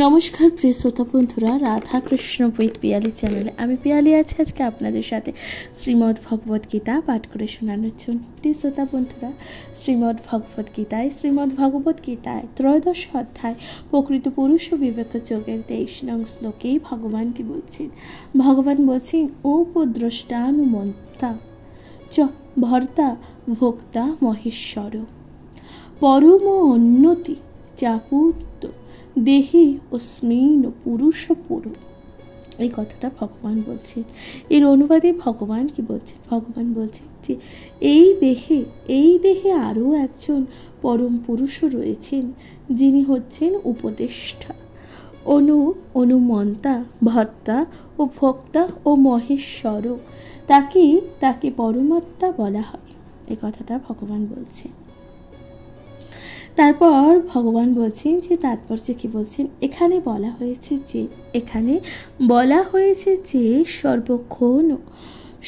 নমস্কার প্রিয় শ্রোতা বন্ধুরা, রাধা কৃষ্ণ উইথ পিয়ালি চ্যানেলে আমি পিয়ালি আছি আজকে আপনাদের সাথে শ্রীমদ্ ভগবত গীতা পাঠ করে শোনানোর জন্য। প্রিয় শ্রোতা বন্ধুরা, শ্রীমদ্ ভগবত গীতায় ত্রয়োদশ অধ্যায় প্রকৃত পুরুষ ও বিবেক যোগের 23 নং শ্লোকেই ভগবান কি বলছেন? ভগবান বলছেন, উপদ্রষ্টানুমন্তা চ ভর্তা ভোক্তা মহেশ্বর পরম উন্নতি চাপুত দেহে অস্মিন পুরুষ পুরু। এই কথাটা ভগবান বলছেন। এর অনুবাদে ভগবান কি বলছেন? ভগবান বলছেন যে এই দেহে আরও একজন পরম পুরুষও রয়েছেন, যিনি হচ্ছেন উপদেষ্টা, অনুমন্তা, ভর্তা ও ভোক্তা ও মহেশ্বর। তাকে পরমাত্মা বলা হয়। এই কথাটা ভগবান বলছেন। তারপর ভগবান বলছেন যে তাৎপর্য কি বলছেন? এখানে বলা হয়েছে যে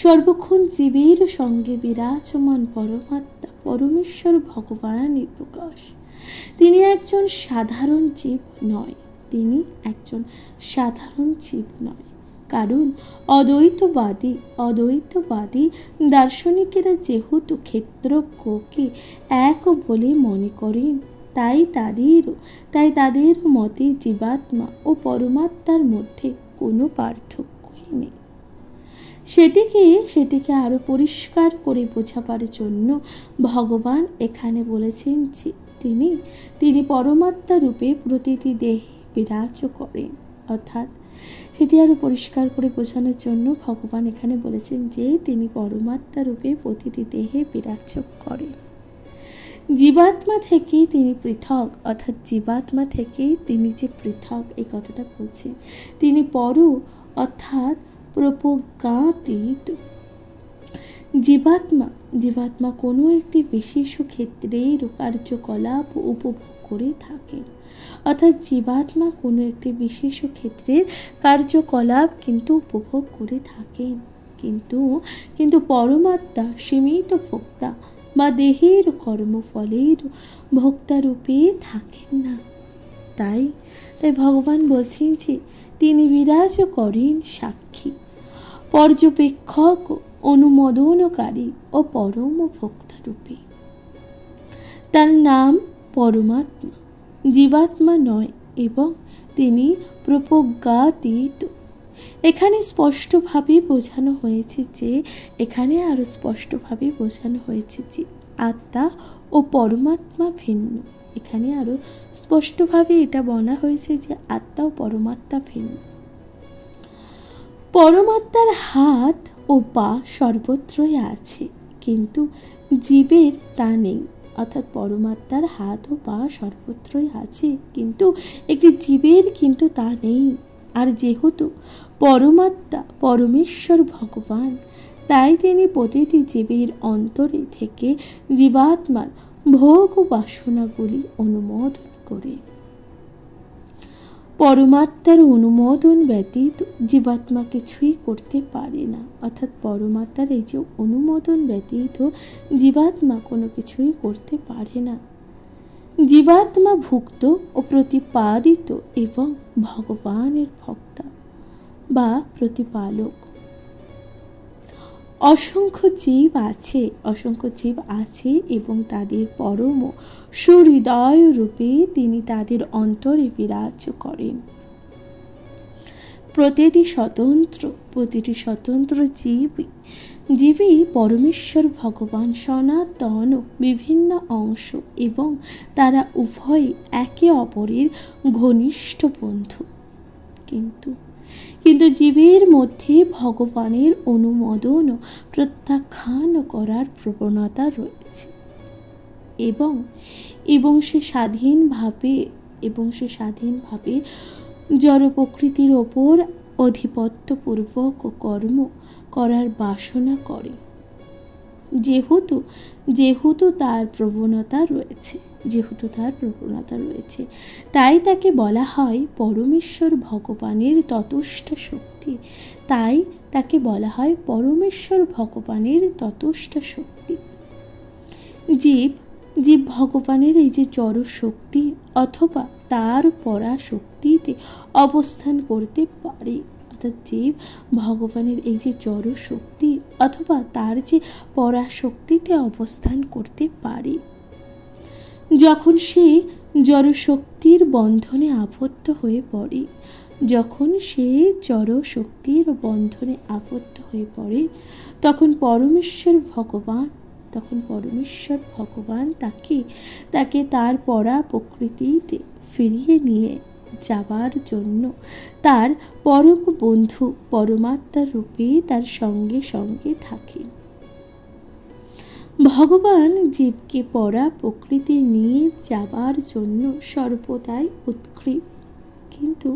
সর্বক্ষণ জীবের সঙ্গে বিরাজমান পরমাত্মা পরমেশ্বর ভগবানের প্রকাশ। তিনি একজন সাধারণ জীব নয়, কারণ অদ্বৈতবাদী দার্শনিকেরা যেহেতু ক্ষেত্রজ্ঞকে এক বলে মনে করেন, তাই তাদের মতে জীবাত্মা ও পরমাত্মার মধ্যে কোনো পার্থক্যই নেই। সেটিকে আরো পরিষ্কার করে বোঝাবার জন্য ভগবান এখানে বলেছেন যে তিনি পরমাত্মা রূপে প্রতিটি দেহে বিরাজ করেন। অর্থাৎ সেটি আরো পরিষ্কার করে বোঝানোর জন্য ভগবান এখানে বলেছেন যে তিনি পরমাত্মা রূপে প্রতিটি দেহে বিরাজ করেন। জীবাত্মা থেকেই তিনি পৃথক, অর্থাৎ জীবাত্মা থেকেই তিনি যে পৃথক এই কথাটা বলছেন। তিনি পর অর্থাৎ প্রজ্ঞাতীত। জীবাত্মা কোনো একটি বিশেষ ক্ষেত্রের কার্যকলাপ উপভোগ করে থাকেন। অর্থাৎ জীবাত্মা কোনো একটি বিশেষ ক্ষেত্রের কার্যকলাপ কিন্তু উপভোগ করে থাকেন, কিন্তু পরমাত্মা সীমিত ভোক্তা বা দেহের কর্মফলের ভোক্তারূপে থাকেন না। তাই ভগবান বলছেন যে তিনি বিরাজ করেন সাক্ষী, পর্যবেক্ষক, অনুমোদনকারী ও পরম ভোক্তারূপে। তার নাম পরমাত্মা, জীবাত্মা নয়, এবং তিনি প্রজ্ঞাতীত। এখানে স্পষ্টভাবে বোঝানো হয়েছে যে আত্মা ও পরমাত্মা ভিন্ন। এখানে আরো স্পষ্টভাবে এটা বলা হয়েছে যে আত্মা ও পরমাত্মা ভিন্ন। পরমাত্মার হাত ও পা সর্বত্রই আছে, কিন্তু জীবের তা নেই। অর্থাৎ পরমাত্মার হাত ও পা সর্বত্রই আছে, কিন্তু একটি জীবের কিন্তু তা নেই। আর যেহেতু পরমাত্মা পরমেশ্বর ভগবান, তাই তিনি প্রতিটি জীবের অন্তরে থেকে জীবাত্মার ভোগ ও বাসনাগুলি অনুমোদন করে। পরমাত্মার অনুমোদন ব্যতীত জীবাত্মা কিছুই করতে পারে না। অর্থাৎ পরমাত্মার এই যে অনুমোদন ব্যতীত জীবাত্মা কোনো কিছুই করতে পারে না। জীবাত্মা ভুক্ত ও প্রতিপাদিত এবং ভগবানের ভক্তা বা প্রতিপালক। অসংখ্য জীব আছে এবং তাদের পরম সুহৃদয় রূপে তিনি তাদের অন্তরে বিরাজ করেন। প্রতিটি স্বতন্ত্র জীবই পরমেশ্বর ভগবান সনাতন বিভিন্ন অংশ, এবং তারা উভয় একে অপরের ঘনিষ্ঠ বন্ধু। কিন্তু জীবের মধ্যে ভগবানের অনুমোদন প্রত্যাখ্যান করার প্রবণতা রয়েছে, এবং সে স্বাধীনভাবে জড় প্রকৃতির ওপর আধিপত্যপূর্বক কর্ম করার বাসনা করে। যেহেতু তার প্রবণতা রয়েছে, তাই তাকে বলা হয় পরমেশ্বর ভগবানের ততুষ্ঠ শক্তি। জীব ভগবানের এই যে জড় শক্তি অথবা তার পরাশক্তিতে অবস্থান করতে পারে। অর্থাৎ জীব ভগবানের এই যে জড় শক্তি অথবা তার যে পরাশক্তিতে অবস্থান করতে পারে। যখন সে জড় শক্তির বন্ধনে আবদ্ধ হয়ে পড়ে, যখন সে জড় শক্তির বন্ধনে আবদ্ধ হয়ে পড়ে, তখন পরমেশ্বর ভগবান তাকে তার পরা প্রকৃতিতে ফিরিয়ে নিয়ে যাবার জন্য তার পরম বন্ধু পরমাত্মার রূপে তার সঙ্গে সঙ্গে থাকেন। ভগবান জীবকে পরা প্রকৃতি নিয়ে যাবার জন্য সর্বদাই উৎকৃষ্ট। কিন্তু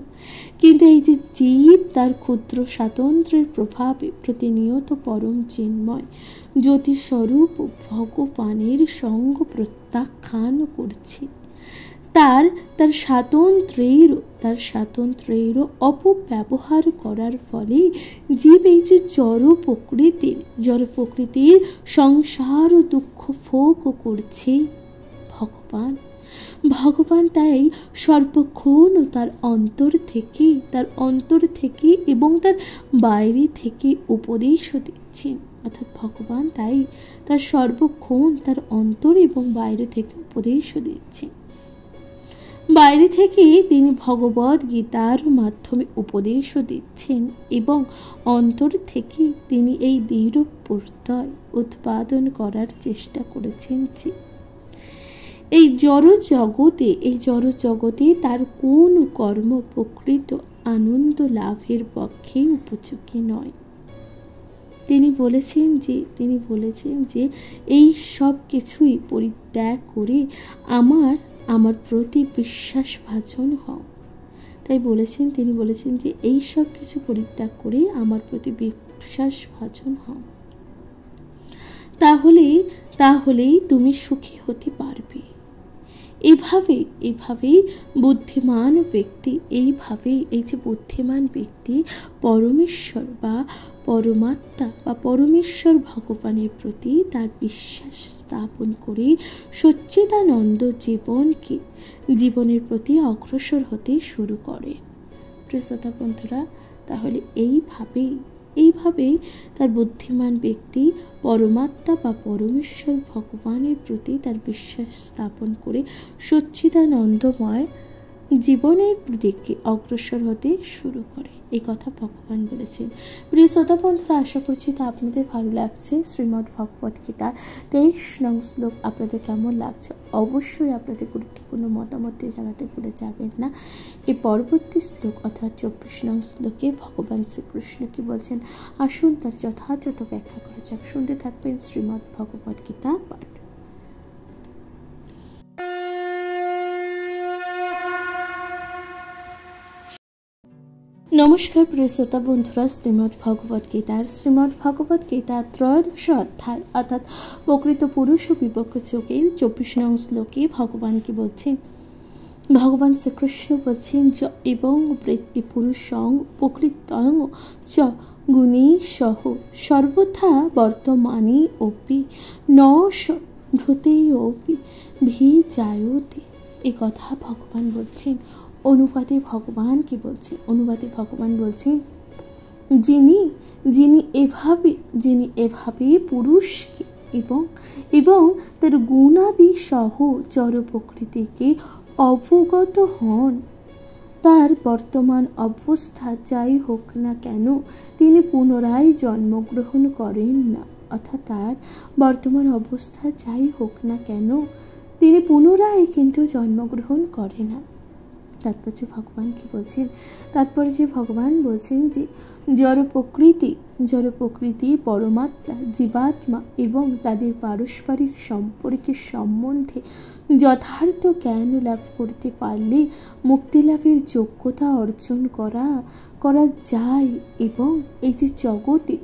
এই যে জীব তার ক্ষুদ্র স্বাতন্ত্র্যের প্রভাবে প্রতিনিয়ত পরম চিন্ময় জ্যোতিস্বরূপ ভগবানের সঙ্গ প্রত্যাখ্যান করছে, তার স্বাতন্ত্র্যেরও অপব্যবহার করার ফলে জীব এই যে জড় প্রকৃতির সংসার ও দুঃখ ভোগ করছে। ভগবান তাই সর্বক্ষণ তার অন্তর থেকে এবং তার বাইরে থেকে উপদেশও দিচ্ছেন। অর্থাৎ ভগবান তাই তার সর্বক্ষণ তার অন্তর এবং বাইরে থেকে উপদেশও দিচ্ছেন। বাইরে থেকে তিনি ভগবদ গীতার মাধ্যমে উপদেশও দিচ্ছেন এবং অন্তর থেকে তিনি এই দৃঢ় প্রত্যয় উৎপাদন করার চেষ্টা করেছেন যে এই জড় জগতে তার কোন কর্ম প্রকৃত আনন্দ লাভের পক্ষে উপযোগী নয়। তিনি বলেছেন যে এই সব কিছুই পরিত্যাগ করে আমার প্রতি বিশ্বাসভাজন হও। তিনি বলেছেন যে এই সব কিছু পরিত্যাগ করে আমার প্রতি বিশ্বাসভাজন হও, তাহলেই তুমি সুখী হতে পারবে। এইভাবেই বুদ্ধিমান ব্যক্তি পরমেশ্বর বা পরমাত্মা বা পরমেশ্বর ভগবানের প্রতি তার বিশ্বাস স্থাপন করে সচ্চিদানন্দ জীবনের প্রতি অগ্রসর হতে শুরু করে। প্রিয় শ্রোতা বন্ধুরা, তাহলে এইভাবেই তার বুদ্ধিমান ব্যক্তি পরমাত্মা বা পরমেশ্বর ভগবানের প্রতি তার বিশ্বাস স্থাপন করে সচ্চিদানন্দময় জীবনের দিকে অগ্রসর হতে শুরু করে। এই কথা ভগবান বলেছেন। প্রিয় শ্রোতা বন্ধুরা, আশা করছি তা আপনাদের ভালো লাগছে। শ্রীমদ্ ভগবত গীতার 23 নং শ্লোক আপনাদের কেমন লাগছে অবশ্যই আপনাদের গুরুত্বপূর্ণ মতামত দিয়ে জানাতে ভুলে যাবেন না। এই পরবর্তী শ্লোক অর্থাৎ 24 নং শ্লোকে ভগবান শ্রীকৃষ্ণ কি বলছেন আসুন তার যথাযথ ব্যাখ্যা করা যাক। শুনতে থাকবেন শ্রীমদ্ ভগবত গীতা পাঠ। নমস্কার প্রিয় শ্রোতা বন্ধুরা, শ্রীমদ্ ভগবত গীতার 13 অধ্যায় অর্থাৎ প্রকৃত পুরুষ ও বিপক্ষ যোগের 24 নং শ্লোকে ভগবান কি বলছেন? ভগবান শ্রীকৃষ্ণ বলছেন এবং বৃত্তি পুরুষং প্রকৃতং চ গুণী সহ সর্বথা বর্তমানে অপি ন ভূতেপি ভিজায়তে। এই কথা ভগবান বলছেন। অনুবাদে ভগবান বলছেন যিনি এভাবে পুরুষকে এবং তার গুণাদি সহ জড় প্রকৃতিকে অবগত হন, তার বর্তমান অবস্থা যাই হোক না কেন তিনি পুনরায় জন্মগ্রহণ করেন না। অর্থাৎ তার বর্তমান অবস্থা যাই হোক না কেন তিনি পুনরায় কিন্তু জন্মগ্রহণ করে না। তাৎপর্য ভগবান বলছেন যে জড় প্রকৃতি পরমাত্মা জীবাত্মা এবং তাদের পারস্পরিক সম্পর্কের সম্বন্ধে যথার্থ জ্ঞান লাভ করতে পারলে মুক্তি লাভের যোগ্যতা অর্জন করা যায় এবং এই যে জগতে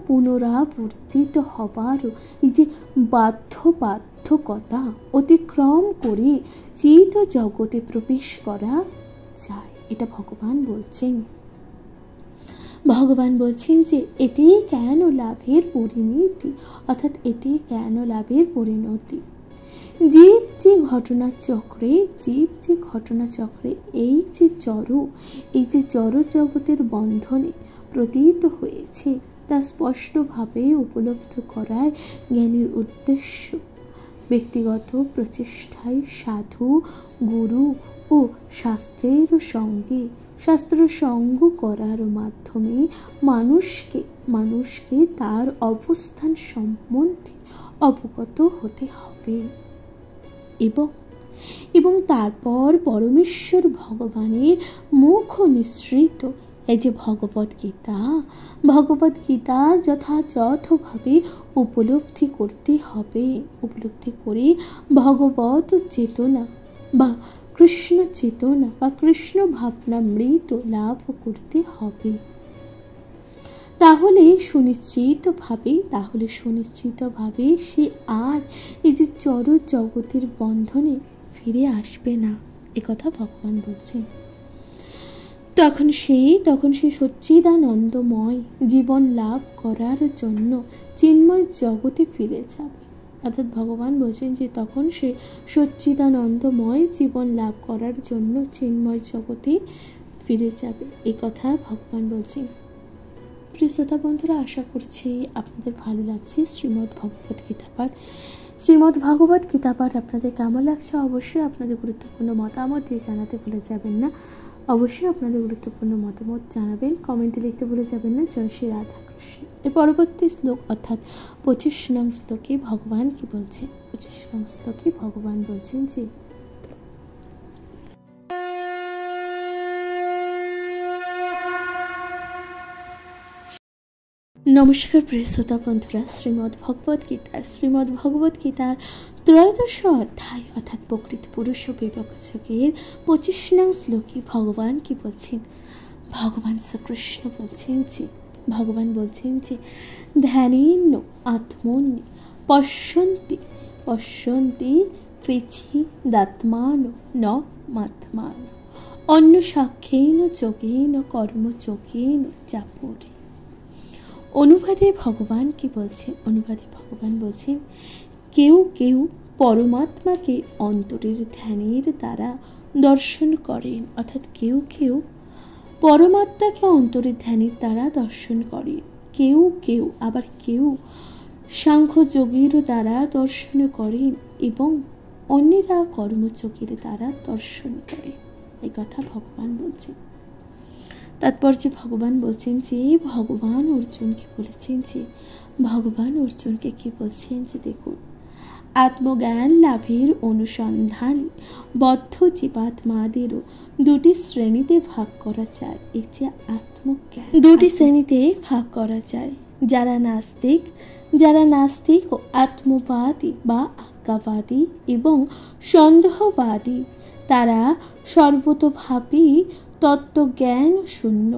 পুনরাবর্তিত হবারও এই যে বাধ্যকতা অতিক্রম করে চিত জগতে প্রবেশ করা যায়। এটা ভগবান বলছেন যে এটি জ্ঞান লাভের পরিণতি। জীব যে ঘটনাচক্রে এই যে জড় জগতের বন্ধনে প্রতীত হয়েছে তা স্পষ্টভাবে উপলব্ধ করায় জ্ঞানীর উদ্দেশ্য। ব্যক্তিগত প্রচেষ্টায় সাধু, গুরু ও শাস্ত্র সঙ্গ করার মাধ্যমে মানুষকে তার অবস্থান সম্বন্ধে অবগত হতে হবে এবং তারপর পরমেশ্বর ভগবানের মুখ নিঃসৃত এই যে ভগবত গীতা যথাযথভাবে উপলব্ধি করতে হবে। উপলব্ধি করে ভগবত চেতনা বা কৃষ্ণ চেতনা বা কৃষ্ণ ভাবনামৃত লাভ করতে হবে। তাহলে সুনিশ্চিতভাবে সে আর এই যে জড় জগতের বন্ধনে ফিরে আসবে না, একথা ভগবান বলছেন। তখন সে সচ্চিদানন্দময় জীবন লাভ করার জন্য চিন্ময় জগতে ফিরে যাবে। অর্থাৎ ভগবান বলছেন যে তখন সে সচ্চিদানন্দময় জীবন লাভ করার জন্য চিন্ময় জগতে ফিরে যাবে, এই কথা ভগবান বলছেন। প্রিয় শ্রোতা বন্ধুরা, আশা করছি আপনাদের ভালো লাগছে শ্রীমদ্ ভগবত গীতা পাঠ আপনাদের কেমন লাগছে অবশ্যই আপনাদের গুরুত্বপূর্ণ মতামত দিয়ে জানাতে ভুলে যাবেন না। অবশ্যই আপনাদের গুরুত্বপূর্ণ মতামত জানাবেন, কমেন্টে লিখতে ভুলে যাবেন না। জয় শ্রী রাধা কৃষ্ণ। এর পরবর্তী শ্লোক অর্থাৎ 25 নং শ্লোকে ভগবান কি বলছেন? 25 নং শ্লোকে ভগবান বলছেন যে নমস্কার প্রিয় শ্রোতা বন্ধুরা, শ্রীমদ্ ভগবত গীতার ত্রয়োদশ অধ্যায় অর্থাৎ প্রকৃত পুরুষ ও বিবেচকের 25 নং শ্লোকে ভগবান কি বলছেন? ভগবান শ্রীকৃষ্ণ বলছেন যে ধ্যানেন আত্মনি পশ্যন্তি কৃচ্ছিদাত্মান ন মাত্মান অন্য সাক্ষেন যোগেন কর্মযোগেন চাপরে। অনুবাদে ভগবান বলছেন কেউ পরমাত্মাকে অন্তরের ধ্যানের দ্বারা দর্শন করেন, অর্থাৎ কেউ পরমাত্মাকে অন্তরের ধ্যানের দ্বারা দর্শন করেন। কেউ সাংখ্যযোগের দ্বারা দর্শন করেন এবং অন্যেরা কর্মযোগের দ্বারা দর্শন করে, এই কথা ভগবান বলছেন। তাৎপর্যে ভগবান বলছেন যে ভগবান অর্জুনকে কি বলছেন যে দেখুন, আত্মজ্ঞান লাভের অনুসন্ধান বদ্ধ জীবাত্মাদেরও দুটি শ্রেণীতে ভাগ করা যায়। এই যে আত্মজ্ঞান দুটি শ্রেণীতে ভাগ করা যায়, যারা নাস্তিক ও আত্মবাদী বা আজ্ঞাবাদী এবং সন্দেহবাদী, তারা সর্বতোভাবেই তত্ত্বজ্ঞান শূন্য।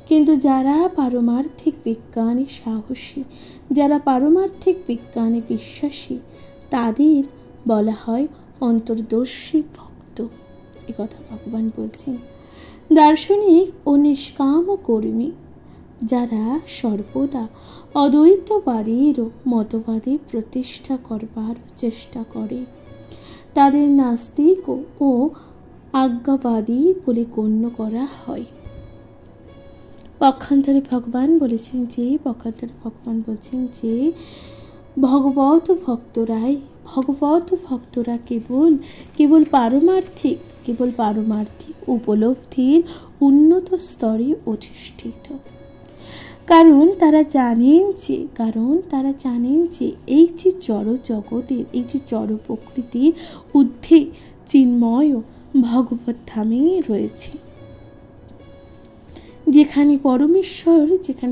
কিন্তু যারা পারমার্থিক বিজ্ঞানে বিশ্বাসী, তাদের বলা হয় অন্তর্দর্শী ভক্ত, এ কথা ভগবান বলছেন। দার্শনিক ও নিষ্কাম কর্মী, যারা সর্বদা অদ্বৈতবাদীর মতবাদে প্রতিষ্ঠা করবার চেষ্টা করে, তাদের নাস্তিক ও আজ্ঞাবাদী বলে গণ্য করা হয়। পক্ষান্তরে ভগবান বলছেন যে ভগবত ভক্তরা কেবল পারমার্থিক উপলব্ধির উন্নত স্তরে অধিষ্ঠিত, কারণ তারা জানেন যে এই যে জড় জগতের এই যে জড় প্রকৃতির ঊর্ধ্বে চিন্ময় ভগবত ধামে রয়েছে, যেখানে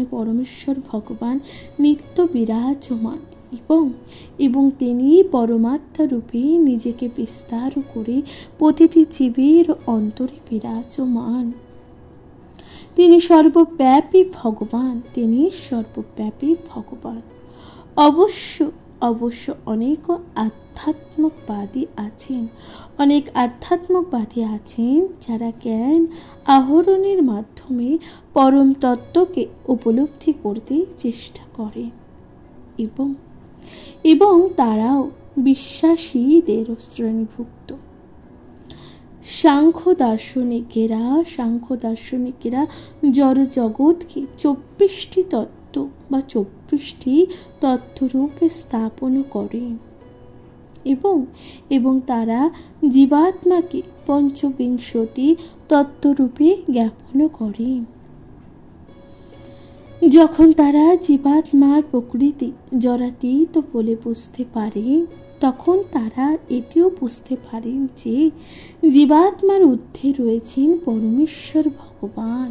পরমেশ্বর ভগবান নিত্য বিরাজমান এবং তিনি পরমাত্মা রূপে নিজেকে বিস্তার করে প্রতিটি জীবের অন্তরে বিরাজমান। তিনি সর্বব্যাপী ভগবান। অবশ্য অনেক আধ্যাত্মিকবাদী আছেন যারা জ্ঞান আহরণের মাধ্যমে পরম তত্ত্বকে উপলব্ধি করতে চেষ্টা করেন এবং বিশ্বাসীদের শ্রেণীভুক্ত। সাংখ্য দার্শনিকেরা জড় জগৎকে 24টি তত্ত্ব বা 24টি তত্ত্বরূপে স্থাপন করেন এবং তারা জীবাত্মাকে 25টি তত্ত্বরূপে জ্ঞাপন করেন। যখন তারা জীবাত্মার প্রকৃতি জড়াতীত বলে বুঝতে পারে, তখন তারা এটিও বুঝতে পারেন যে জীবাত্মার ঊর্ধ্বে রয়েছেন পরমেশ্বর ভগবান।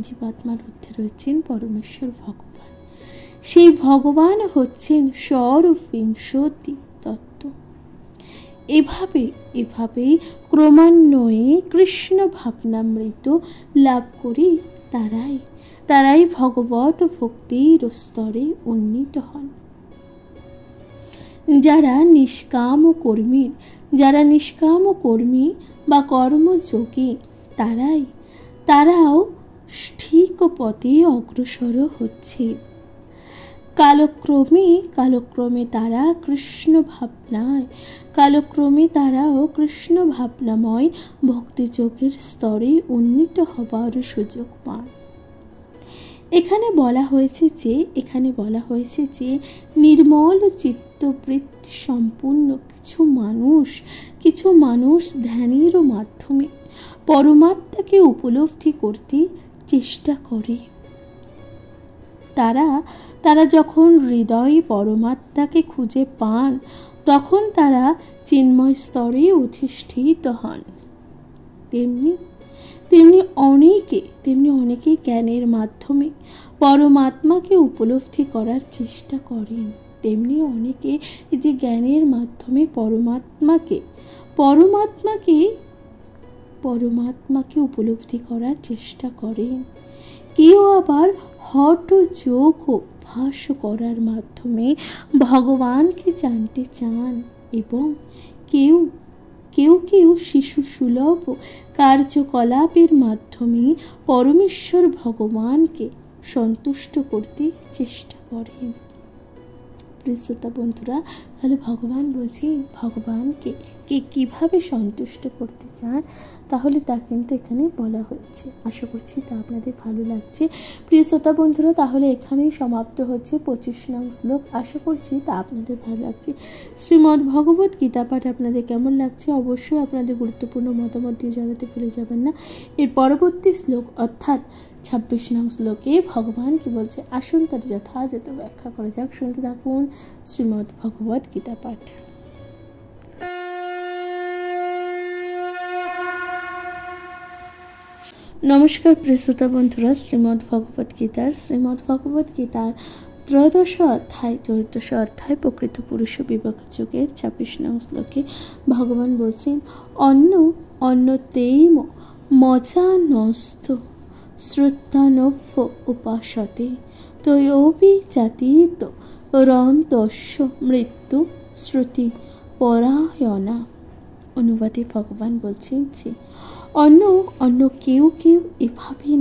জীবাত্মার ঊর্ধ্বে রয়েছেন পরমেশ্বর ভগবান। সেই ভগবান হচ্ছেন ষড়বিংশতি তত্ত্ব। এভাবে ক্রমান্বয়ে কৃষ্ণ ভাবনামৃত লাভ করে তারাই ভগবত ভক্তির স্তরে উন্নীত হন। যারা নিষ্কাম কর্মী বা কর্মযোগী, তারাও ঠিক পথে অগ্রসর হচ্ছে। কালক্রমে তারাও কৃষ্ণ ভাবনাময় ভক্তিযোগের স্তরে উন্নীত হবার সুযোগ পান। এখানে বলা হয়েছে যে নির্মল চিত্তবৃত্তি সম্পূর্ণ কিছু মানুষ ধ্যানের মাধ্যমে পরমাত্মাকে উপলব্ধি করতে চেষ্টা করে। তারা যখন হৃদয়ে পরমাত্মাকে খুঁজে পান, তখন তারা চিন্ময় স্তরে অধিষ্ঠিত হন। তেমনি অনেকে জ্ঞানের মাধ্যমে পরমাত্মাকে উপলব্ধি করার চেষ্টা করেন। তেমনি অনেকে যে জ্ঞানের মাধ্যমে পরমাত্মাকে উপলব্ধি করার চেষ্টা করেন। কেউ আবার হঠযোগ অভ্যাস করার মাধ্যমে ভগবানকে জানতে চান, এবং কেউ শিশু সুলভ কার্যকলাপের মাধ্যমে পরমেশ্বর ভগবানকে সন্তুষ্ট করতে চেষ্টা করেন। প্রিয়শ্রোতা বন্ধুরা, তাহলে ভগবান বলছি ভগবানকে কিভাবে সন্তুষ্ট করতে চান, তাহলে তা কিন্তু এখানে বলা হয়েছে। আশা করছি তা আপনাদের ভালো লাগছে। প্রিয় শ্রোতা বন্ধুরা, তাহলে এখানেই সমাপ্ত হচ্ছে 25 নং শ্লোক। আশা করছি তা আপনাদের ভালো লাগছে। শ্রীমদ্ ভগবত গীতা পাঠ আপনাদের কেমন লাগছে অবশ্যই আপনাদের গুরুত্বপূর্ণ মতামত দিয়ে জানাতে ভুলে যাবেন না। এর পরবর্তী শ্লোক অর্থাৎ 26 নং শ্লোকে ভগবান কি বলছে, আসুন তার যথাযথ ব্যাখ্যা করা যাক। শুনতে থাকুন শ্রীমদ্ ভগবত গীতা পাঠ। নমস্কার প্রিয় শ্রোতা বন্ধুরা, শ্রীমদ্ ভগবত গীতার ত্রয়োদশ অধ্যায় প্রকৃত পুরুষ বিভাগ যোগের 26 নং শ্লোকে ভগবান বলছেন, অন্য তেইম মজানস্থ শ্রুতানভ্য উপাসতে তয়োপি জাতীত রন্তস্য মৃত্যু শ্রুতি পরায়ণা। অনুবাদে ভগবান বলছেন যে অন্য কেউ এভাবে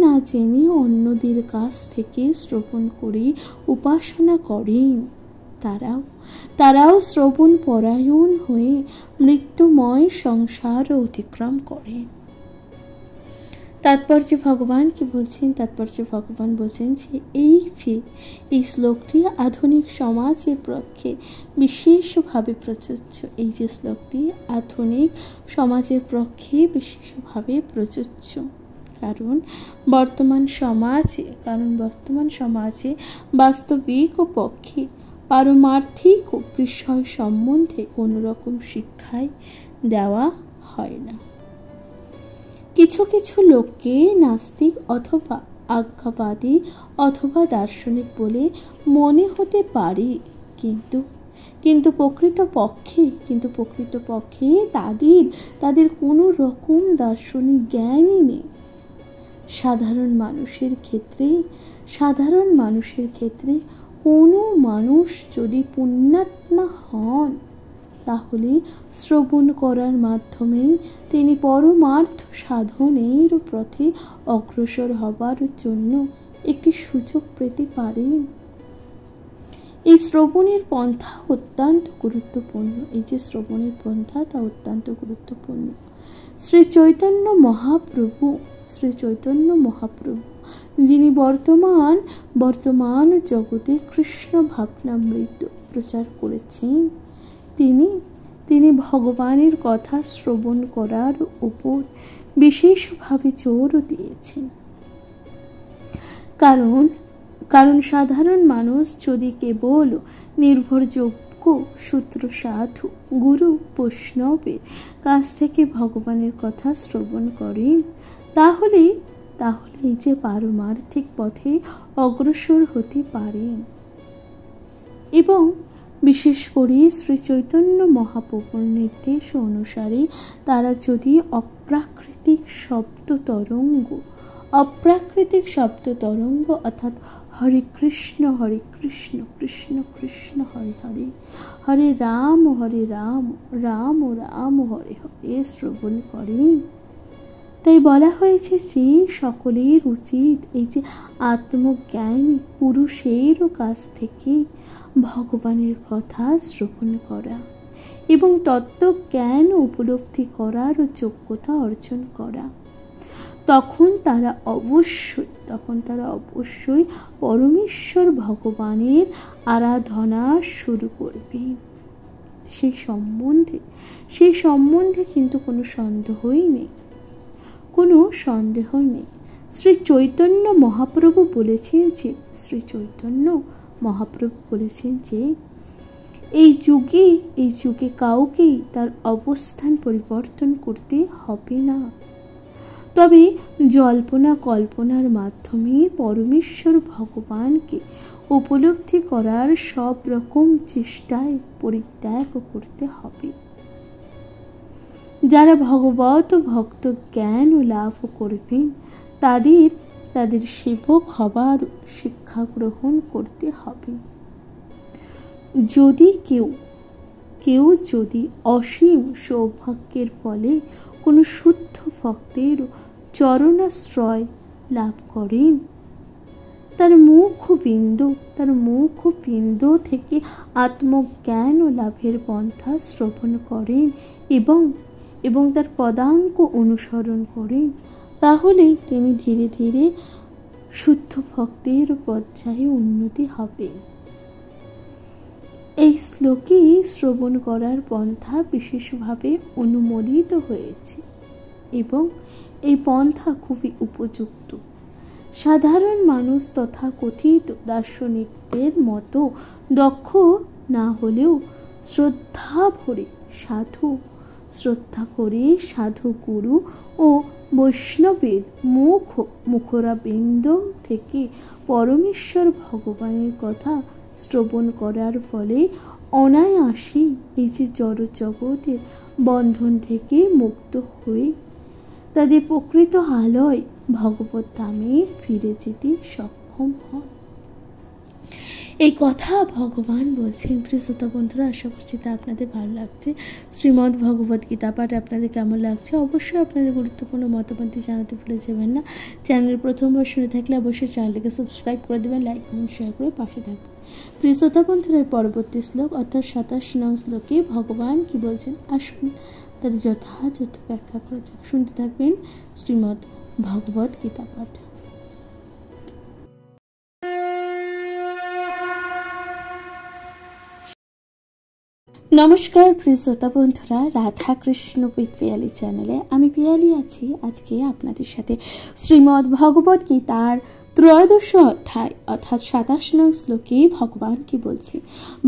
না জেনে অন্যদের কাছ থেকে শ্রবণ করে উপাসনা করেন, তারাও শ্রবণ পরায়ণ হয়ে মৃত্যুময় সংসার অতিক্রম করেন। তাৎপর্য ভগবান বলছেন যে এই শ্লোকটি আধুনিক সমাজের পক্ষে বিশেষভাবে প্রযোজ্য। কারণ বর্তমান সমাজে বাস্তবিক ও পক্ষে পারমার্থিক ও বিষয় সম্বন্ধে কোনো রকম শিক্ষাই দেওয়া হয় না। কিছু লোককে নাস্তিক অথবা আজ্ঞাবাদী অথবা দার্শনিক বলে মনে হতে পারে, কিন্তু প্রকৃতপক্ষে তাদের কোনো রকম দার্শনিক জ্ঞানই নেই। সাধারণ মানুষের ক্ষেত্রে কোনো মানুষ যদি পুণ্যাত্মা হন, তাহলে শ্রবণ করার মাধ্যমে তিনি পরমার্থ সাধনের পথে অগ্রসর হবার জন্য একটি সুযোগ পেতে পারেন। এই শ্রবণের পন্থা অত্যন্ত গুরুত্বপূর্ণ। এই যে শ্রবণের পন্থা তা অত্যন্ত গুরুত্বপূর্ণ। শ্রী চৈতন্য মহাপ্রভু যিনি বর্তমান জগতে কৃষ্ণ ভাবনামৃত প্রচার করেছেন, তিনি ভগবানের কথা শ্রবণ করার উপর বিশেষভাবে জোর দিয়েছেন। কারণ সাধারণ মানুষ যদি কেবল নির্ভরযোগ্য সূত্র সাধু, গুরু, বৈষ্ণবের কাছ থেকে ভগবানের কথা শ্রবণ করেন, তাহলে এই যে পারমার্থিক পথে অগ্রসর হতে পারেন। এবং বিশেষ করে শ্রী চৈতন্য মহাপ্রভুর নির্দেশ অনুসারে তারা যদি অপ্রাকৃতিক শব্দ তরঙ্গ অর্থাৎ হরে কৃষ্ণ কৃষ্ণ কৃষ্ণ হরে হরে, হরে রাম রাম রাম হরে হরে শ্রবণ করেন। তাই বলা হয়েছে যে সকলের উচিত এই যে আত্মজ্ঞানী পুরুষেরও কাছ থেকে ভগবানের কথা শ্রবণ করা এবং তত্ত্বজ্ঞান উপলব্ধি করার যোগ্যতা অর্জন করা। তখন তারা অবশ্যই পরমেশ্বর ভগবানের আরাধনা শুরু করবে। সেই সম্বন্ধে কিন্তু কোনো সন্দেহ নেই। শ্রী চৈতন্য মহাপ্রভু বলেছেন যে এই যুগে কাউকেই তার অবস্থান পরিবর্তন করতে হবে না, তবে জল্পনা কল্পনার মাধ্যমে পরমেশ্বর ভগবানকে উপলব্ধি করার সব রকম চেষ্টায় পরিত্যাগ করতে হবে। যারা ভগবত ভক্ত জ্ঞান লাভ করবেন তাদের সেবক হবার শিক্ষা গ্রহণ করতে হবে। যদি কেউ যদি অসীম সৌভাগ্যের ফলে কোনো শুদ্ধ ভক্তের চরণাশ্রয় লাভ করেন, তার মুখবিন্দ থেকে আত্মজ্ঞান লাভের পন্থা শ্রবণ করেন এবং তার পদাঙ্ক অনুসরণ করেন, তাহলে তিনি ধীরে ধীরে শুদ্ধ ভক্তের পর্যায়ে উন্নতি হবে। এই শ্লোকে শ্রবণ করার পন্থা বিশেষভাবে অনুমোদিত হয়েছে এবং এই পন্থা খুবই উপযুক্ত। সাধারণ মানুষ তথাকথিত দার্শনিকদের মতো দক্ষ না হলেও শ্রদ্ধা ভরে সাধু গুরু ও বৈষ্ণবের মুখরাবিন্দ থেকে পরমেশ্বর ভগবানের কথা শ্রবণ করার ফলে অনায়াসেই এই যে জড় জগতের বন্ধন থেকে মুক্ত হয়ে তাদের প্রকৃত আলয় ভগবত ধামে ফিরে যেতে সক্ষম হন। এই কথা ভগবান বলছেন। প্রিয় শ্রোতা বন্ধুরা, আশা করছি তা আপনাদের ভালো লাগছে। শ্রীমদ্ ভগবত গীতা পাঠ আপনাদের কেমন লাগছে অবশ্যই আপনাদের গুরুত্বপূর্ণ মতামত জানাতে ভুলে যাবেন না। চ্যানেল প্রথমবার শুনে থাকলে অবশ্যই চ্যানেলটিকে সাবস্ক্রাইব করে দেবেন, লাইক কমেন্ট শেয়ার করে পাশে থাকবেন। প্রিয় শ্রোতা বন্ধুরা, পরবর্তী শ্লোক অর্থাৎ 27 নং শ্লোকে ভগবান কি বলছেন আসুন তার যথাযথ ব্যাখ্যা করা যাক। শুনতে থাকবেন শ্রীমদ্ ভগবত গীতা পাঠ। নমস্কার প্রিয় শ্রোতা বন্ধুরা, রাধা কৃষ্ণ উইথ পিয়ালি চ্যানেলে আমি পিয়ালি আছি। আজকে আপনাদের সাথে শ্রীমদ্ ভগবত গীতার 13 অধ্যায় অর্থাৎ 27 নং শ্লোকে ভগবান কি বলছেন।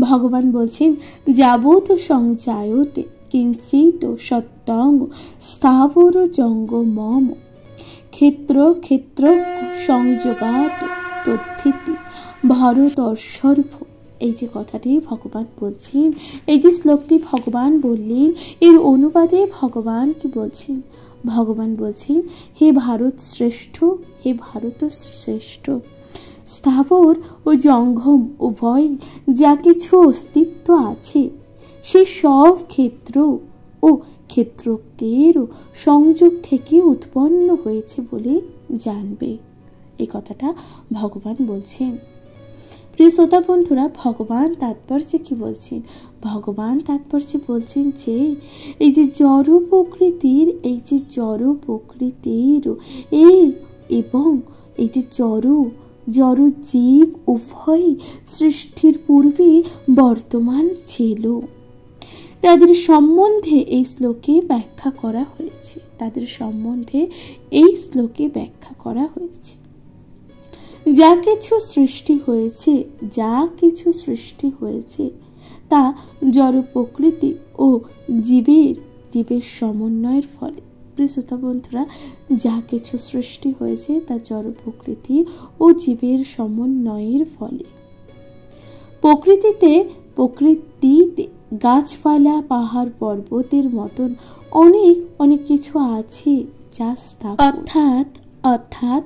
ভগবান বলছেন যাবত সংজায়তে কিঞ্চিত সত্যং স্থাবর জঙ্গমম ক্ষেত্র সংযোগাত তদ্ধিতি ভরতর্ষর্ভ। এই যে কথাটি ভগবান বলছেন, এই যে শ্লোকটি ভগবান বললেন, এর অনুবাদে ভগবান কি বলছেন। ভগবান বলছেন হে ভারত শ্রেষ্ঠ, স্থাবর ও জঙ্গম উভয় যা কিছু অস্তিত্ব আছে সে সব ক্ষেত্র ও ক্ষেত্রজ্ঞের সংযোগ থেকে উৎপন্ন হয়েছে বলে জানবে। এই কথাটা ভগবান বলছেন। প্রিয় শ্রোতা বন্ধুরা, ভগবান তাৎপর্যে কি বলছেন? ভগবান তাৎপর্যে বলছেন যে এই যে জড় প্রকৃতির এবং এই যে জড় জীব উভয় সৃষ্টির পূর্বে বর্তমান ছিল, তাদের সম্বন্ধে এই শ্লোকে ব্যাখ্যা করা হয়েছে। যা কিছু সৃষ্টি হয়েছে তা জড় প্রকৃতি ও জীবের সমন্বয়ের ফলে। প্রিয় শ্রোতা বন্ধুরা, যা কিছু সৃষ্টি হয়েছে তা জড় প্রকৃতি ও জীবের সমন্বয়ের ফলে। প্রকৃতিতে গাছপালা, পাহাড়, পর্বতের মতন অনেক কিছু আছে যা অর্থাৎ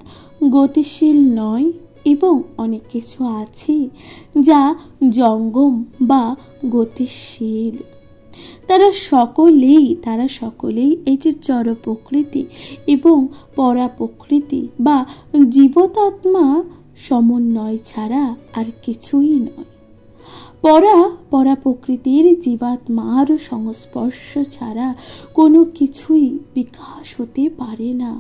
গতিশীল নয়, এবং অনেক কিছু আছে যা জঙ্গম বা গতিশীল। তারা সকলেই এই যে জড় প্রকৃতি এবং পরা প্রকৃতি বা জীবতাত্মা সমন্বয় ছাড়া আর কিছুই নয়। পরা প্রকৃতির জীবাত্মার সংস্পর্শ ছাড়া কোনো কিছুই বিকাশ হতে পারে না।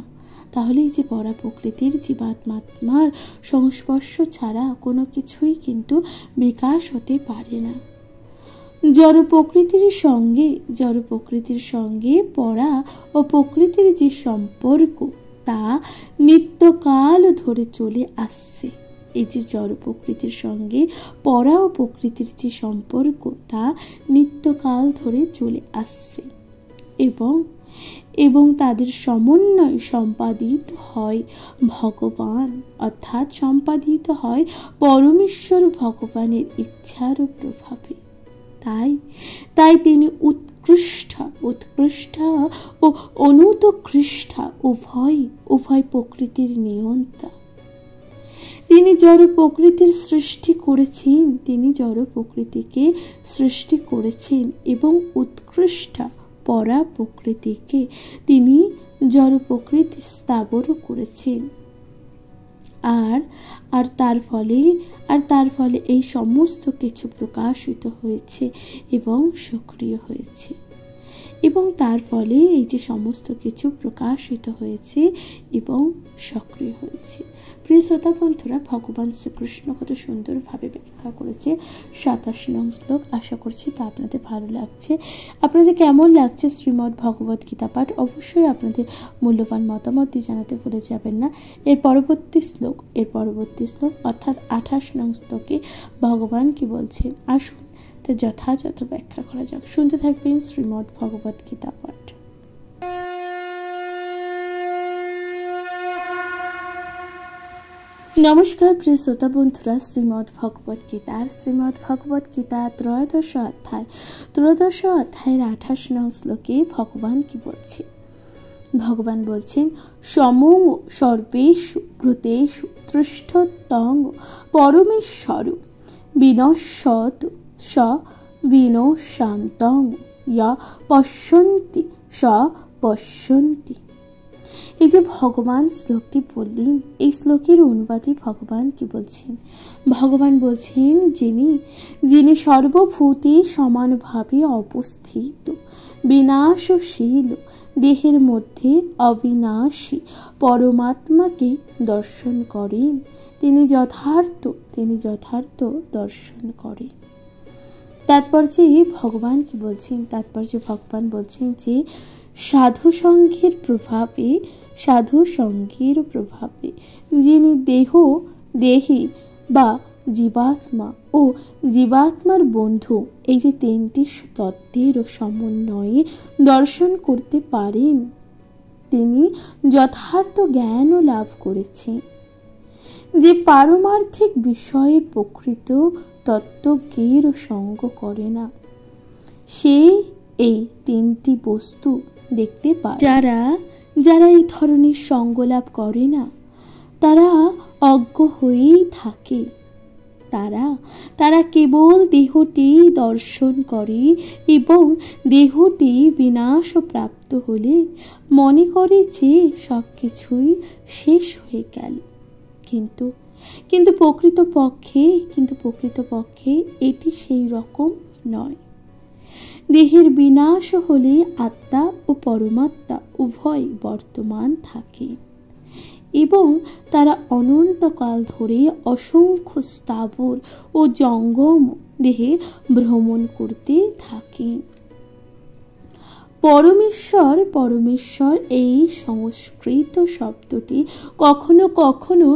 তাহলে এই যে পরা প্রকৃতির জীবাত্মার সংস্পর্শ ছাড়া কোনো কিছুই কিন্তু বিকাশ হতে পারে না। জড় প্রকৃতির সঙ্গে পরা ও প্রকৃতির যে সম্পর্ক তা নিত্যকাল ধরে চলে আসছে। এই যে জড় প্রকৃতির সঙ্গে পরা ও প্রকৃতির যে সম্পর্ক তা নিত্যকাল ধরে চলে আসছে, এবং তাদের সমন্বয় সম্পাদিত হয় ভগবান, অর্থাৎ সম্পাদিত হয় পরমেশ্বর ভগবানের ইচ্ছার প্রভাবে। তাই তিনি উৎকৃষ্ট ও অনুৎকৃষ্ট উভয় প্রকৃতির নিয়ন্তা। তিনি জড় প্রকৃতির সৃষ্টি করেছেন এবং উৎকৃষ্ট পরা প্রকৃতিকে তিনি জড় প্রকৃতি স্থাবর করেছেন। আর তার ফলে এই সমস্ত কিছু প্রকাশিত হয়েছে এবং সক্রিয় হয়েছে। প্রিয় শ্রোতা বন্ধুরা, ভগবান শ্রীকৃষ্ণ কত সুন্দরভাবে ব্যাখ্যা করেছে 27 নং শ্লোক। আশা করছি তা আপনাদের ভালো লাগছে। আপনাদের কেমন লাগছে শ্রীমদ্ ভগবত গীতা পাঠ অবশ্যই আপনাদের মূল্যবান মতামত দিয়ে জানাতে ভুলে যাবেন না। এর পরবর্তী শ্লোক অর্থাৎ 28 নং শ্লোকে ভগবান কি বলছেন, আসুন তা যথাযথ ব্যাখ্যা করা যাক। শুনতে থাকবেন শ্রীমদ্ ভগবত গীতা পাঠ। নমস্কার প্রিয় শ্রোতা বন্ধুরা, শ্রীমদ্ ভগবত গীতা ত্রয়োদশ অধ্যায়ের 28 নং শ্লোকে ভগবান কি বলছেন? ভগবান বলছেন, সমং সর্বেষু ভূতেষু তিষ্ঠত্যং পরমেশ্বর বিনশ্যতু স বিনশ্যান্তং ইয় পশ্যন্তি স পশ্যন্তি। এই যে ভগবান শ্লোকটি বললেন, এই শ্লোকের অনুবাদে ভগবান কি বলছেন? ভগবান বলছেন, যিনি সর্বভূতে সমানভাবে অবস্থিত, বিনাশশীল, দেহের মধ্যে অবিনাশী পরমাত্মাকে দর্শন করেন, তিনি যথার্থ দর্শন করেন। তাৎপর্যে ভগবান কি বলছেন? ভগবান বলছেন যে সাধু সঙ্গের প্রভাবে যিনি দেহী বা জীবাত্মা ও জীবাত্মার বন্ধু, এই যে তিনটি তত্ত্বের সমন্বয়ে দর্শন করতে পারেন, তিনি যথার্থ জ্ঞান লাভ করেছেন। যে পারমার্থিক বিষয়ে প্রকৃত তত্ত্বজ্ঞের সঙ্গ করে না, সে এই তিনটি বস্তু দেখতে পায়। যারা এই ধরনের সঙ্গ লাভ করে না, তারা অজ্ঞ হয়েই থাকে। তারা কেবল দেহটি দর্শন করে এবং দেহটি বিনাশ প্রাপ্ত হলে মনে করে যে সবকিছুই শেষ হয়ে গেল। কিন্তু প্রকৃতপক্ষে এটি সেই রকম নয়। দেহের বিনাশ হলে আত্মা ও পরমাত্মা উভয় বর্তমান থাকে এবং তারা অনন্তকাল ধরে অসংখ্য স্থাবর ও জঙ্গম দেহে ভ্রমণ করতে থাকে। পরমেশ্বর এই সংস্কৃত শব্দটি কখনো কখনো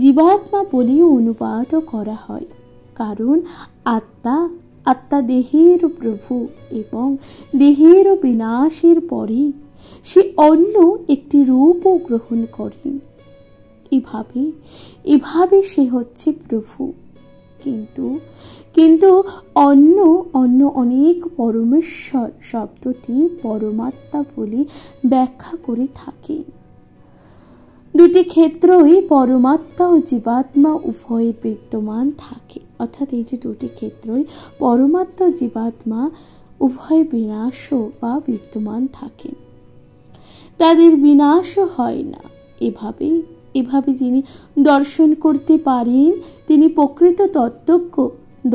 জীবাত্মা বলে অনুবাদ করা হয়, কারণ আত্মা দেহের প্রভু এবং দেহের বিনাশের পরে সে অন্য একটি রূপও গ্রহণ করেন। এভাবে সে হচ্ছে প্রভু। কিন্তু অন্য অনেক পরমেশ্বর শব্দটি পরমাত্মা বলে ব্যাখ্যা করে থাকে। দুটি ক্ষেত্রই পরমাত্মা ও জীবাত্মা উভয় বিদ্যমান থাকে, অর্থাৎ এই যে দুটি ক্ষেত্রই পরমাত্মা ও জীবাত্মা উভয় বিনাশ বা বিদ্যমান থাকে, তাদের বিনাশ হয় না। এভাবে যিনি দর্শন করতে পারেন তিনি প্রকৃত তত্ত্বজ্ঞ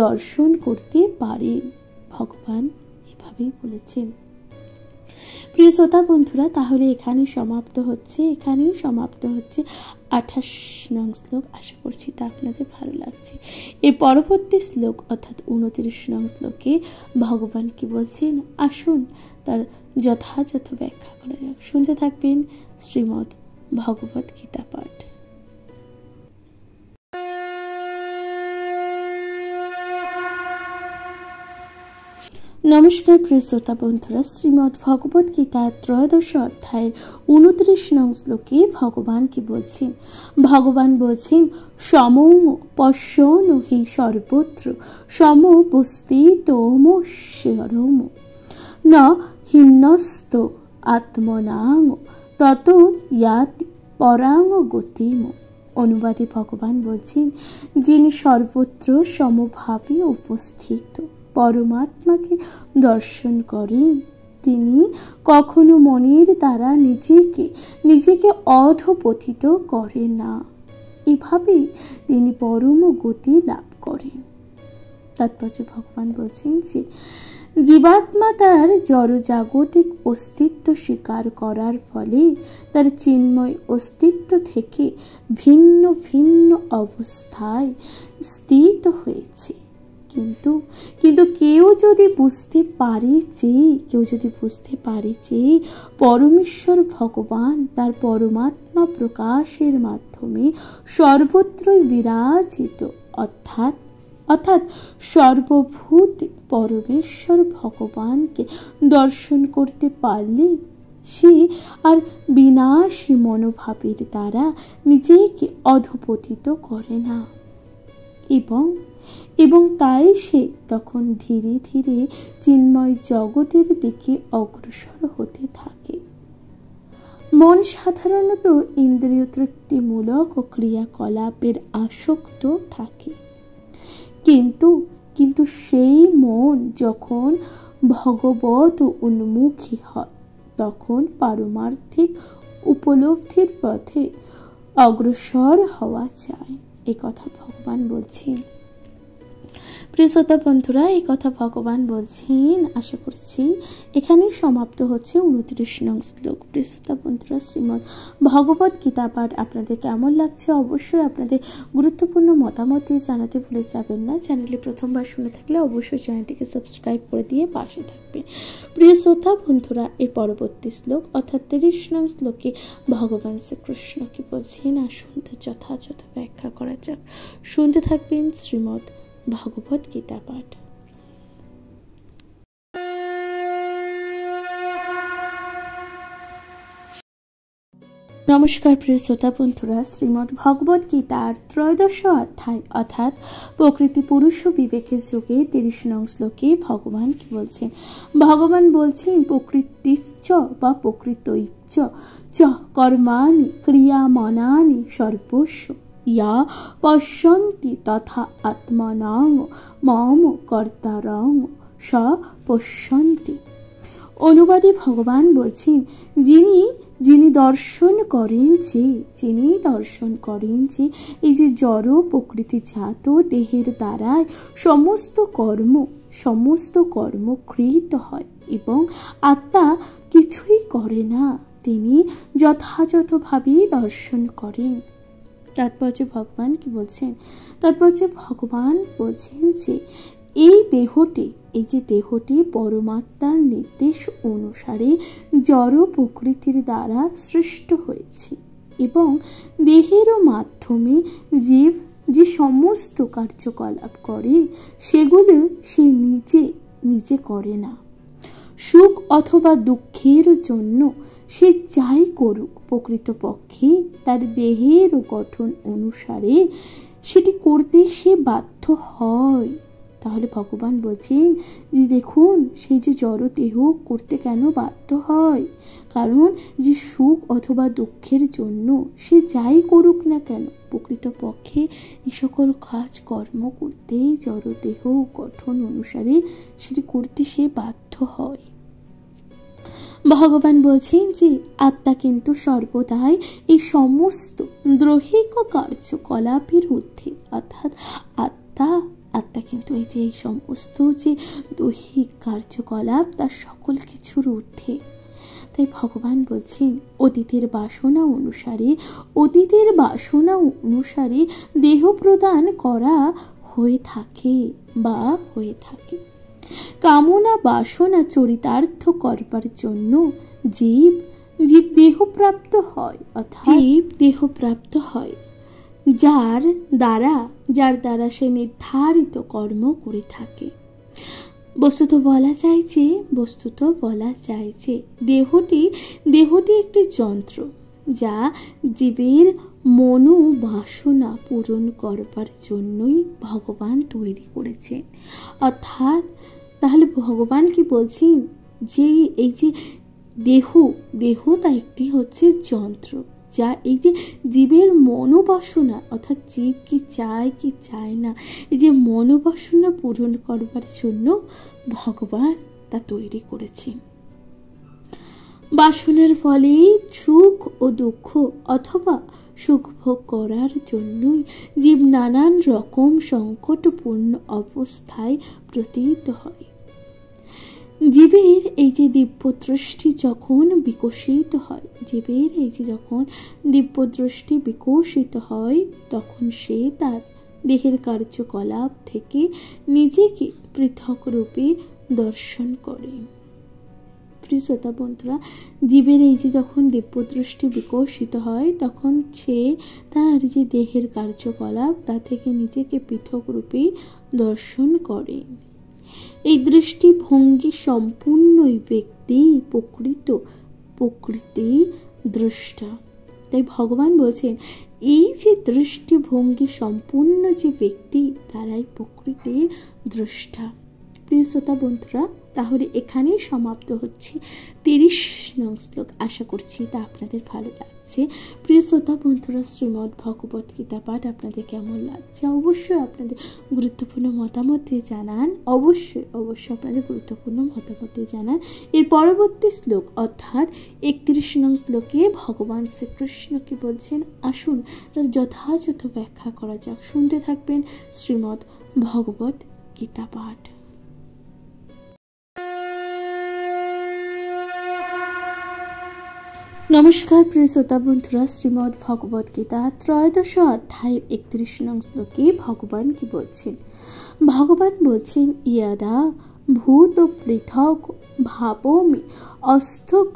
দর্শন করতে পারেন, ভগবান এভাবেই বলেছেন। প্রিয় শ্রোতা বন্ধুরা, তাহলে এখানেই সমাপ্ত হচ্ছে 28 নং শ্লোক। আশা করছি তা আপনাদের ভালো লাগছে। এই পরবর্তী শ্লোক অর্থাৎ 29 নং শ্লোকে ভগবান কি বলছেন, আসুন তার যথাযথ ব্যাখ্যা করা যাক। শুনতে থাকবেন শ্রীমদ্ ভগবত গীতা পাঠ। নমস্কার প্রিয় শ্রোতা বন্ধুরা, শ্রীমদ্ ভগবত গীতা 13 অধ্যায়ের 29 নং শ্লোকে ভগবান কি বলছেন? ভগবান বলছেন, সমং পশ্যন হি সর্বত্র সমবস্থিতমস্যরম ন হিন্নস্ত আত্মনাং তত ইয়াতি পরাং গতিম। অনুবাদে ভগবান বলছেন, যিনি সর্বত্র সমভাবে উপস্থিত পরমাত্মাকে দর্শন করেন তিনি কখনো মনের দ্বারা নিজেকে অধঃপতিত করেন না। এভাবেই তিনি পরম গতি লাভ করেন। তাৎপর্য ভগবান বলছেন যে জীবাত্মা তার জড়জাগতিক অস্তিত্ব স্বীকার করার ফলে তার চিন্ময় অস্তিত্ব থেকে ভিন্ন ভিন্ন অবস্থায় স্থিত হয়েছে। কিন্তু কেউ যদি বুঝতে পারে যে পরমেশ্বর ভগবান তার পরমাত্মা প্রকাশের মাধ্যমে সর্বত্রই বিরাজিত, অর্থাৎ সর্বভূতে পরমেশ্বর ভগবানকে দর্শন করতে পারলে সে আর বিনাশী মনোভাবের দ্বারা নিজেকে অধঃপতিত করে না এবং তাই সে তখন ধীরে ধীরে চিন্ময় জগতের দিকে অগ্রসর হতে থাকে। মন সাধারণত ইন্দ্রিয় তৃপ্তিমূলক ও ক্রিয়াকলাপের আসক্ত থাকে, কিন্তু সেই মন যখন ভগবত উন্মুখী হয় তখন পারমার্থিক উপলব্ধির পথে অগ্রসর হওয়া যায়। এই কথা ভগবান বলছেন। প্রিয় শ্রোতা বন্ধুরা, এই কথা ভগবান বলছেন। আশা করছি এখানেই সমাপ্ত হচ্ছে 29 নং শ্লোক। প্রিয় শ্রোতা বন্ধুরা, শ্রীমদ্ ভগবত গীতা পাঠ আপনাদের কেমন লাগছে অবশ্যই আপনাদের গুরুত্বপূর্ণ মতামত দিয়ে জানাতে ভুলে যাবেন না। চ্যানেলে প্রথমবার শুনে থাকলে অবশ্যই চ্যানেলটিকে সাবস্ক্রাইব করে দিয়ে পাশে থাকবেন। প্রিয় শ্রোতা বন্ধুরা, এই পরবর্তী শ্লোক অর্থাৎ 30 নং শ্লোকে ভগবান শ্রীকৃষ্ণ কি বলছেন, আসুন তার যথাযথ ব্যাখ্যা করা যাক। শুনতে থাকবেন শ্রীমদ্ ভগবত গীতা পাঠ। নমস্কার প্রিয় শ্রোতা বন্ধুরা, শ্রীমদ্ ভগবত গীতার 13 অধ্যায় অর্থাৎ প্রকৃতি পুরুষ বিবেকের যোগে 30 নং শ্লোকে ভগবান কি বলছেন? ভগবান বলছেন, প্রকৃতিশ্চ বা প্রকৃতৈশ্চ চ কর্মাণি ক্রিয়ামানানি সর্বস্ব ইয়া পশ্যন্তি তথা আত্মনাং মম কর্তারং স পশ্যন্তি। অনুবাদে ভগবান বলছেন, যিনি যিনি দর্শন করেন যে এই যে জড় প্রকৃতিজাত দেহের দ্বারায় সমস্ত কর্ম কৃত হয় এবং আত্মা কিছুই করে না, তিনি যথাযথভাবে দর্শন করেন। তারপর যে ভগবান কি বলছেন? ভগবান বলছেন যে এই দেহটি পরমাত্মার নির্দেশ অনুসারে জড় প্রকৃতির দ্বারা সৃষ্ট হয়েছে এবং দেহেরও মাধ্যমে জীব যে সমস্ত কার্যকলাপ করে সেগুলো সে নিজে করে না। সুখ অথবা দুঃখের জন্য সে যাই করুক, প্রকৃতপক্ষে তার দেহের গঠন অনুসারে সেটি করতে সে বাধ্য হয়। তাহলে ভগবান বলছেন যে দেখুন, সেই যে জড় দেহ করতে কেন বাধ্য হয়? কারণ যে সুখ অথবা দুঃখের জন্য সে যাই করুক না কেন, প্রকৃতপক্ষে এই সকল কাজ কর্ম করতে জড় দেহ গঠন অনুসারে সেটি করতে সে বাধ্য হয়। ভগবান বলছেন যে আত্মা কিন্তু সর্বদাই এই সমস্ত দৈহিক কার্যকলাপের ঊর্ধ্বে, অর্থাৎ আত্মা কিন্তু এই যে এই সমস্ত যে দৈহিক কার্যকলাপ তার সকল কিছুর ঊর্ধ্বে। তাই ভগবান বলছেন অতীতের বাসনা অনুসারে দেহ প্রদান করা হয়ে থাকে। কামনা বাসনা চরিতার্থ করবার জন্য জীব দেহপ্রাপ্ত হয়, যার দ্বারা সে নির্ধারিত কর্ম করে থাকে। বস্তুত বলা যায় যে দেহটি একটি যন্ত্র যা জীবের মনোবাসনা পূরণ করবার জন্যই ভগবান তৈরি করেছেন। অর্থাৎ তাহলে ভগবান কি বলছেন যে এই যে দেহটা একটি হচ্ছে যন্ত্র যা এই যে জীবের মনোবাসনা, অর্থাৎ জীব কি চায় কি চায় না, এই যে মনোবাসনা পূরণ করবার জন্য ভগবান তা তৈরি করেছেন। বাসনার ফলে সুখ ও দুঃখ অথবা সুখ ভোগ করার জন্যই জীব নানান রকম সংকটপূর্ণ অবস্থায় পতিত হয়। জীবের এই যে দিব্যদৃষ্টি যখন বিকশিত হয় তখন সে তার দেহের কার্যকলাপ থেকে নিজেকে পৃথক রূপে দর্শন করে। প্রিয় শ্রোতা বন্ধুরা, জীবের এই যে যখন দিব্যদৃষ্টি বিকশিত হয় তখন সে তার যে দেহের কার্যকলাপ তা থেকে নিজেকে পৃথক রূপে দর্শন করে। এই দৃষ্টিভঙ্গি সম্পূর্ণই ব্যক্তি প্রকৃতি দ্রষ্টা। তাই ভগবান বলছেন এই যে দৃষ্টিভঙ্গি সম্পূর্ণ যে ব্যক্তি তারাই প্রকৃতির দ্রষ্টা। প্রিয় শ্রোতা বন্ধুরা, তাহলে এখানেই সমাপ্ত হচ্ছে 30 নং শ্লোক। আশা করছি তা আপনাদের ভালো লাগছে। প্রিয় শ্রোতা বন্ধুরা, শ্রীমদ্ ভগবত গীতা পাঠ আপনাদের কেমন লাগছে অবশ্যই আপনাদের গুরুত্বপূর্ণ মতামত দিয়ে জানান। অবশ্যই আপনাদের গুরুত্বপূর্ণ মতামত দিয়ে জানান। এর পরবর্তী শ্লোক অর্থাৎ 31 নং শ্লোকে ভগবান শ্রীকৃষ্ণ কি বলছেন আসুন তার যথাযথ ব্যাখ্যা করা যাক। শুনতে থাকবেন শ্রীমদ্ ভগবত গীতা পাঠ। নমস্কার প্রিয় শ্রোতা বন্ধুরা, শ্রীমদ্ ভগবত গীতা 13 অধ্যায়ের 31 নং শ্লোকে ভগবান কি বলছেন? ভগবান বলছেন ইয়াদা ভূত পৃথক ভাবমি অস্থক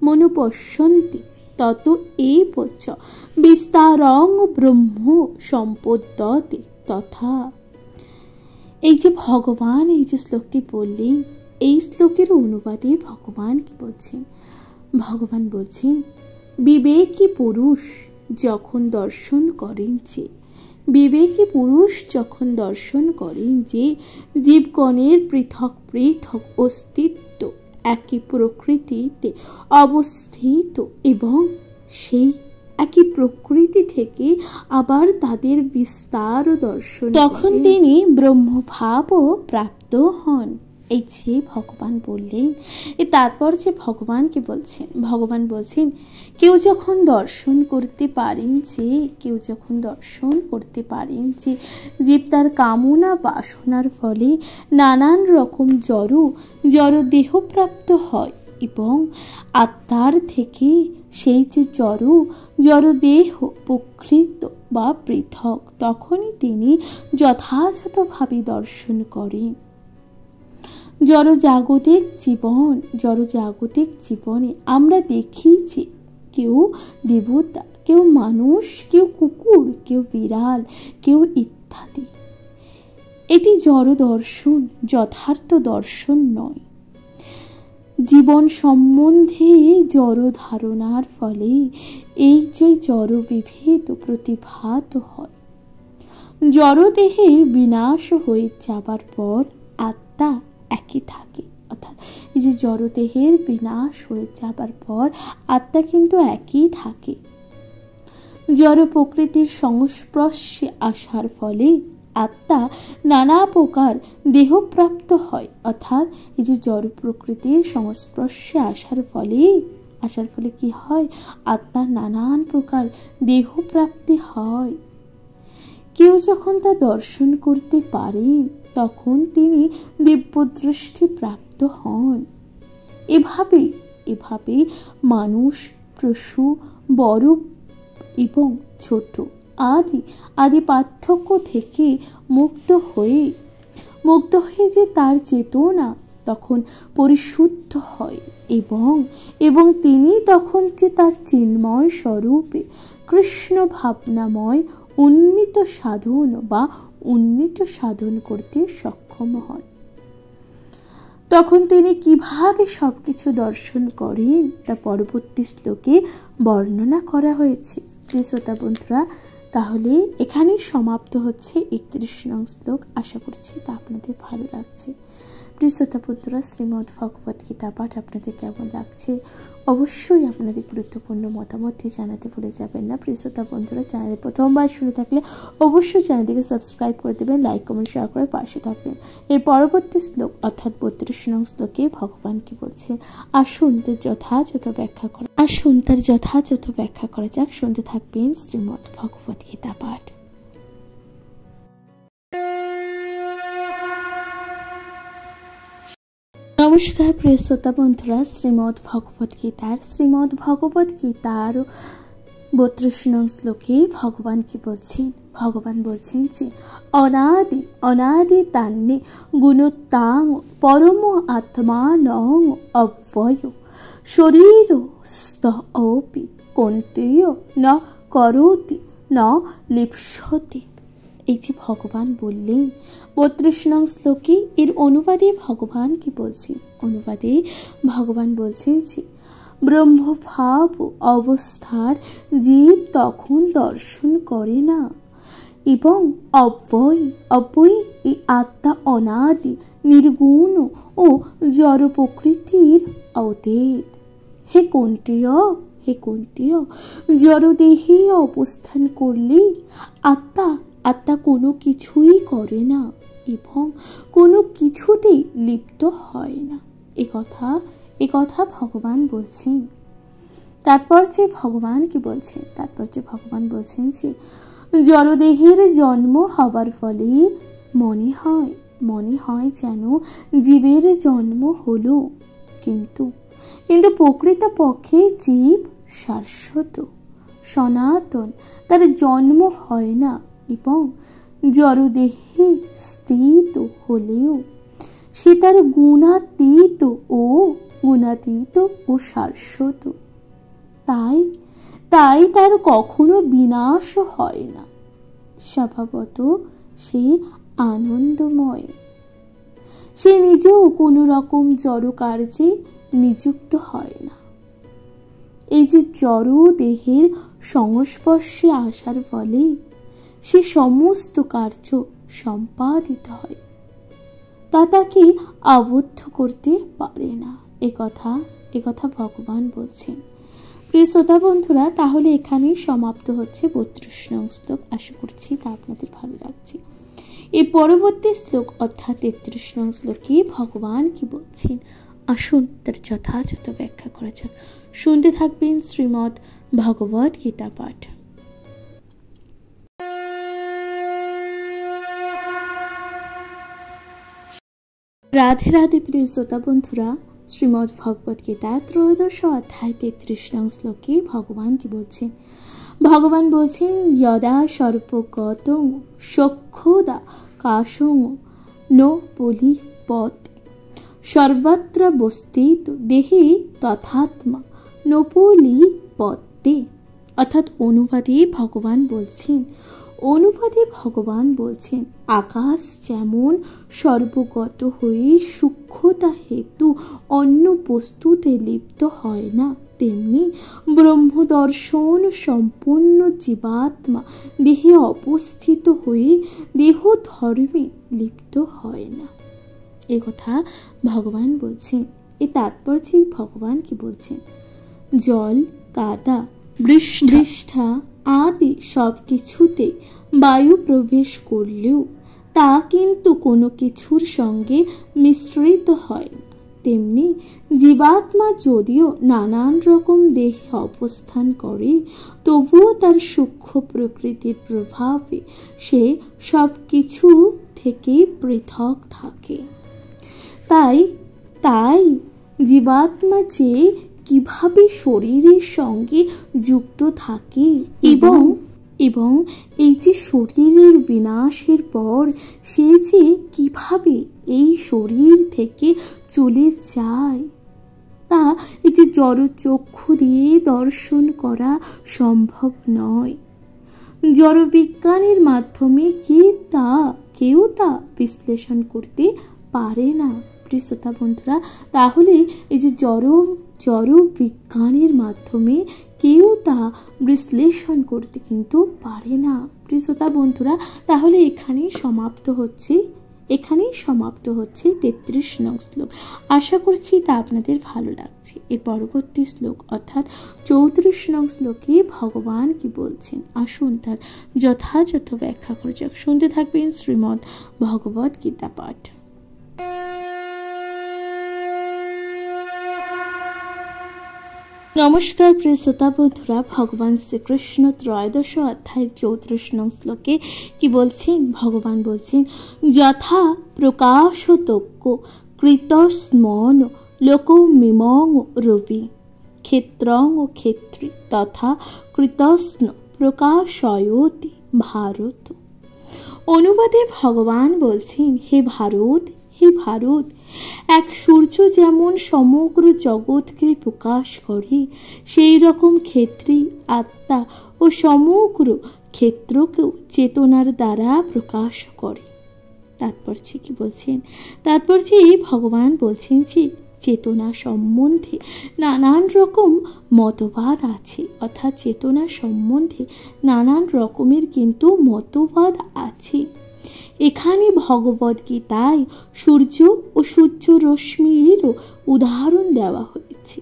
মনুপশ্যন্তি তত এব চ বিস্তারং ব্রহ্ম সম্পদ্যতে তথা। এই যে ভগবান এই যে শ্লোকটি বললেন, এই শ্লোকের অনুবাদে ভগবান কি বলছেন? ভগবান বলছেন বিবেকী পুরুষ যখন দর্শন করেন যে জীবগণের পৃথক পৃথক অস্তিত্ব একই প্রকৃতিতে অবস্থিত এবং সেই একই প্রকৃতি থেকে আবার তাদের বিস্তার দর্শন, তখন তিনি ব্রহ্মভাবও প্রাপ্ত হন। এই যে ভগবান বললেন, এ তারপর যে ভগবান কি বলছেন, ভগবান বলছেন কেউ যখন দর্শন করতে পারেন যে জীব তার কামনা বাসনার ফলে নানান রকম জড় দেহপ্রাপ্ত হয় এবং আত্মার থেকে সেই যে জড় দেহ প্রকৃত বা পৃথক, তখনই তিনি যথাযথভাবে দর্শন করেন। জড়জাগতিক জীবনে আমরা দেখি যে কেউ দেবতা, কেউ মানুষ, কেউ কুকুর, কেউ বিড়াল, কেউ ইত্যাদি। এটি জড় দর্শন, যথার্থ দর্শন নয়। জীবন সম্বন্ধে জড় ধারণার ফলে এই যে জড় বিভেদ প্রতিভাত হয়। জড় দেহের বিনাশ হয়ে যাবার পর আত্মা একই থাকে, অর্থাৎ এই যে জড় দেহের বিনাশ হয়ে যাবার পর আত্মা কিন্তু একই থাকে। জড় প্রকৃতির সংস্পর্শে আসার ফলে আত্মা নানা প্রকার দেহপ্রাপ্ত হয়, অর্থাৎ এই যে জড় প্রকৃতির সংস্পর্শে আসার ফলে কি হয়, আত্মার নানান প্রকার দেহপ্রাপ্তি হয়। কেউ যখন তা দর্শন করতে পারেন তখন তিনি দিব্যদৃষ্টি প্রাপ্ত হন। এভাবে মানুষ, পশু, বড় এবং ছোট আদি পার্থক্য থেকে মুক্ত হয়ে যে তার চেতনা তখন পরিশুদ্ধ হয় এবং তিনি তখন যে তার চিন্ময় স্বরূপে কৃষ্ণ ভাবনাময় উন্নীত সাধন করতে সক্ষম হন। তখন তিনি কিভাবে সবকিছু দর্শন করেন তা পরবর্তী শ্লোকে বর্ণনা করা হয়েছে। প্রিয় শ্রোতা বন্ধুরা, তাহলে এখানেই সমাপ্ত হচ্ছে 31 নং শ্লোক। আশা করছি তা আপনাদের ভালো লাগছে। প্রিয় শ্রোতা বন্ধুরা, শ্রীমদ্ ভগবত গীতা পাঠ আপনাদের কেমন লাগছে অবশ্যই আপনাদের গুরুত্বপূর্ণ মতামত দিয়ে জানাতে ভুলে যাবেন না। প্রিয় শ্রোতা বন্ধুরা, চ্যানেলে প্রথমবার শুনে থাকলে অবশ্যই চ্যানেলটিকে সাবস্ক্রাইব করে দেবেন, লাইক কমেন্ট শেয়ার করে পাশে থাকবেন। এর পরবর্তী শ্লোক অর্থাৎ 32 নং শ্লোকে ভগবান কি বলছেন, আসুন তার যথাযথ ব্যাখ্যা করা যাক। শুনতে থাকবেন শ্রীমদ্ ভগবত গীতা পাঠ। নমস্কার প্রিয় শ্রোতা বন্ধুরা, শ্রীমদ্ ভগবত গীতার 32 নং শ্লোকে ভগবান কি বলছেন, ভগবান বলছেন যে অনাদি তান্নে গুণোত্তাং পরম আত্মানং অব্যয় শরীর স্থপি কন্তেয় ন করোতি ন লিপ্সতি। এই যে ভগবান বললেন 32 নং শ্লোকে, এর অনুবাদে ভগবান কি বলছেন, ভগবান বলছেন যে ব্রহ্মভাব অবস্থার জীব তখন দর্শন করে না এবং অব্যয় এই আত্মা অনাদি, নির্গুণ ও জড় প্রকৃতির অতীত। হে কন্তেয়, জড়দেহে অবস্থান করলে আত্মা কোনো কিছুই করে না এবং কোনো কিছুতেই লিপ্ত হয় না। এ কথা ভগবান বলছেন। তারপর যে ভগবান কি বলছেন, ভগবান বলছেন যে জড়দেহের জন্ম হবার ফলে মনে হয় যেন জীবের জন্ম হলো, কিন্তু প্রকৃতপক্ষে জীব শাশ্বত সনাতন, তার জন্ম হয় না এবং জড়দেহে স্থিত হলেও সে তার গুণাতীত ও শাশ্বত। তাই তার কখনো বিনাশ হয় না। স্বভাবত সে আনন্দময়। সে নিজেও কোনো রকম জড় কার্যে নিযুক্ত হয় না। এই যে জড় দেহের সংস্পর্শে আসার ফলে সে সমস্ত কার্য সম্পাদিত হয়, তা তাকে আবদ্ধ করতে পারে না। এ কথা ভগবান বলছেন। প্রিয় শ্রোতা বন্ধুরা, তাহলে এখানেই সমাপ্ত হচ্ছে 32 নং শ্লোক। আশা করছি তা আপনাদের ভালো লাগছে। এই পরবর্তী শ্লোক অর্থাৎ 33 নং শ্লোকে ভগবান কি বলছেন, আসুন তার যথাযথ ব্যাখ্যা করা যাক। শুনতে থাকবেন শ্রীমদ্ ভগবদ গীতা পাঠ। রাধে রাধে প্রিয় শ্রোতা বন্ধুরা, শ্রীমদ্ ভগবদ গীতা 13 অধ্যায় 33 নং শ্লোকে ভগবান কি বলছেন, ভগবান বলছেন যদা সর্বগতং সক্ষোদা কাশং নো পলিপত সর্বত্র বস্তিত দেহে তথাত্মা নোপলিপতে। অর্থাৎ অনুবাদে ভগবান বলছেন আকাশ যেমন সর্বগত হয়ে সূক্ষ্মতা হেতু অন্য বস্তুতে লিপ্ত হয় না, তেমনি ব্রহ্মদর্শন সম্পূর্ণ জীবাত্মা দেহে অবস্থিত হয়ে দেহ ধর্মে লিপ্ত হয় না। এ কথা ভগবান বলছেন। এই তাৎপর্যে ভগবান কি বলছেন, জল, কাদা, বৃষ্ঠা আদি সব কিছুতে বায়ু প্রবেশ করলেও তা কিন্তু কোনো কিছুর সঙ্গে মিশ্রিত হয় না, তেমনি জীবাত্মা যদিও নানান রকম দেহে অবস্থান করে তবুও তার সূক্ষ্ম প্রকৃতির প্রভাবে সে সব কিছু থেকে পৃথক থাকে। তাই জীবাত্মা যে কিভাবে শরীরের সঙ্গে যুক্ত থাকে এবং এই যে শরীরের বিনাশের পর সে যে কিভাবে এই শরীর থেকে চলে যায়, তা এই যে জড়চক্ষু দিয়ে দর্শন করা সম্ভব নয়। জড়বিজ্ঞানের মাধ্যমে কেউ তা বিশ্লেষণ করতে পারে না। শ্রোতা বন্ধুরা, তাহলে এই যে জড় বিজ্ঞানের মাধ্যমে কেউ তা বিশ্লেষণ করতে কিন্তু পারে না। শ্রোতা বন্ধুরা, তাহলে এখানেই সমাপ্ত হচ্ছে 33 নং শ্লোক। আশা করছি তা আপনাদের ভালো লাগছে। এর পরবর্তী শ্লোক অর্থাৎ 34 নং শ্লোকে ভগবান কি বলছেন, আসুন তার যথাযথ ব্যাখ্যা করা যাক। শুনতে থাকবেন শ্রীমদ্ ভগবদ গীতা পাঠ। নমস্কার প্রিয় শ্রোতা বন্ধুরা, ভগবান শ্রীকৃষ্ণ 13 অধ্যায় 34 নং শ্লোকে কি বলছেন, ভগবান বলছেন যথা প্রকাশতজ্ঞ কৃতস্মন লোকমিমং রবি ক্ষেত্রং ক্ষেত্রী তথা কৃতস্ন প্রকাশয়তি ভারত। অনুবাদে ভগবান বলছেন, হে ভারত, এক সূর্য যেমন সমগ্র জগৎকে প্রকাশ করে, সেই রকম ক্ষেত্রী আত্মা ও সমগ্র ক্ষেত্রকেও চেতনার দ্বারা প্রকাশ করে। তাৎপর্যে কি বলছেন, তাৎপর্যে ভগবান বলছেন যে চেতনা সম্বন্ধে নানান রকম মতবাদ আছে, অর্থাৎ চেতনা সম্বন্ধে নানান রকমের কিন্তু মতবাদ আছে। এখানে ভগবদ গীতায় সূর্য ও সূর্য রশ্মিরও উদাহরণ দেওয়া হয়েছে।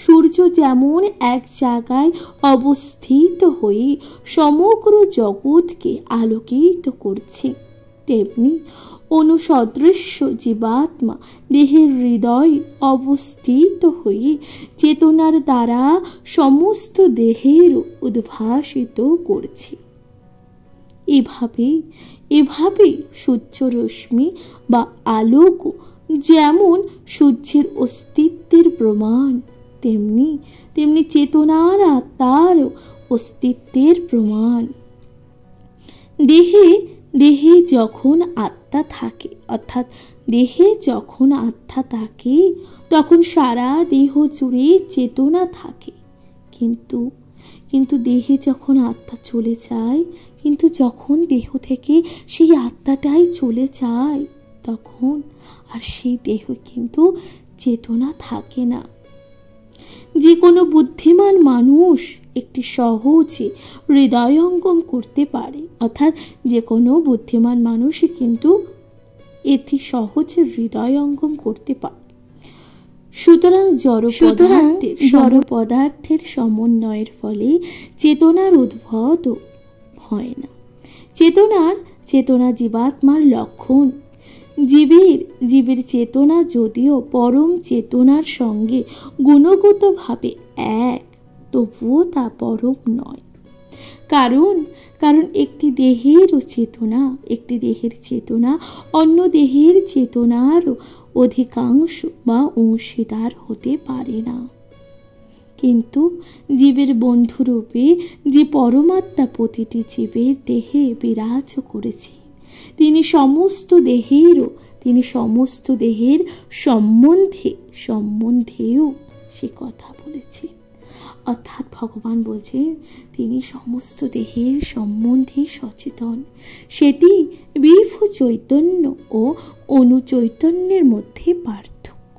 সূর্য যেমন এক জায়গায় অবস্থিত হয়ে সমগ্র জগৎকে আলোকিত করছে, তেমনি অনুসদৃশ্য জীবাত্মা দেহের হৃদয় অবস্থিত হয়ে চেতনার দ্বারা সমস্ত দেহের উদ্ভাসিত করছে। এভাবে সূর্য রশ্মি বা আলোক যেমন সূর্যের অস্তিত্বের প্রমাণ, তেমনি চেতনার আত্মার অস্তিত্বের প্রমাণ। দেহে যখন আত্মা থাকে, অর্থাৎ দেহে যখন আত্মা থাকে তখন সারা দেহ জুড়ে চেতনা থাকে, কিন্তু দেহে যখন আত্মা চলে যায়, কিন্তু যখন দেহ থেকে সেই আত্মাটাই চলে যায় তখন আর সেই দেহ কিন্তু চেতনা থাকে না। যে কোনো বুদ্ধিমান মানুষ একটি সহজে হৃদয়ঙ্গম করতে পারে, অর্থাৎ যে কোনো বুদ্ধিমান মানুষই কিন্তু এটি সহজে হৃদয়ঙ্গম করতে পারে। সুতরাং জড় পদার্থের সমন্বয়ের ফলে চেতনার উদ্ভব হয় না। চেতনা জীবাত্মার লক্ষণ। জীবের চেতনা যদিও পরম চেতনার সঙ্গে গুণগতভাবে এক, তবুও তা পরম নয়। কারণ একটি দেহের চেতনা অন্য দেহের চেতনার অধিকাংশ বা অংশীদার হতে পারে না। কিন্তু জীবের বন্ধুরূপে যে পরমাত্মা প্রতিটি জীবের দেহে বিরাজ করেছেন, তিনি সমস্ত দেহের সম্বন্ধেও সে কথা বলেছেন। অর্থাৎ ভগবান বলছেন তিনি সমস্ত দেহের সম্বন্ধে সচেতন। সেটি বিভু চৈতন্য ও অনুচৈতন্যের মধ্যে পার্থক্য।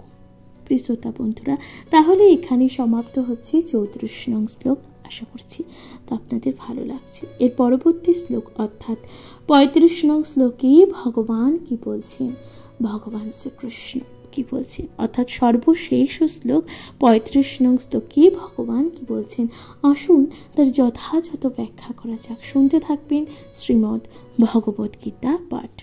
প্রিয় শ্রোতা বন্ধুরা, তাহলে এখানে সমাপ্ত হচ্ছে 34 নং শ্লোক। আশা করছি তো আপনাদের ভালো লাগছে। এর পরবর্তী শ্লোক অর্থাৎ 35 নং শ্লোকে ভগবান কি বলছেন, ভগবান শ্রীকৃষ্ণ কি বলছেন, অর্থাৎ সর্বশেষ শ্লোক 35 নং শ্লোকে ভগবান কি বলছেন, আসুন তার যথাযথ ব্যাখ্যা করা যাক। শুনতে থাকবেন শ্রীমদ্ ভগবদ গীতা পাঠ।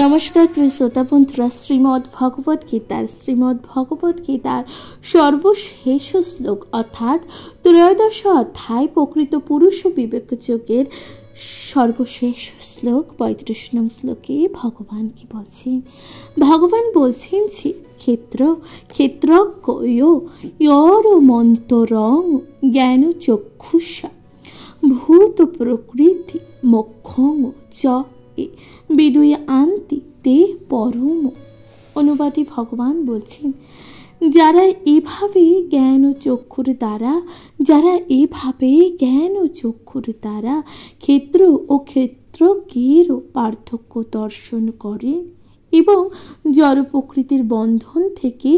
নমস্কার প্রিয় শ্রোতা বন্ধুরা, শ্রীমদ্ ভগবদ গীতার সর্বশেষ শ্লোক অর্থাৎ 13 অধ্যায় প্রকৃত পুরুষ ও বিবেক যোগের সর্বশেষ শ্লোক 35 নং শ্লোকে ভগবান কি বলছেন, ভগবান বলছেন যে ক্ষেত্রজ্ঞ মন্তরং জ্ঞান চক্ষুষা ভূত প্রকৃতি মোক্ষং চ বিদুয় আন্তি তে পরম। অনুবাদে ভগবান বলছেন, যারা এভাবে জ্ঞান ও চক্ষুর দ্বারা ক্ষেত্র ও ক্ষেত্রজ্ঞের পার্থক্য দর্শন করেন এবং জড় প্রকৃতির বন্ধন থেকে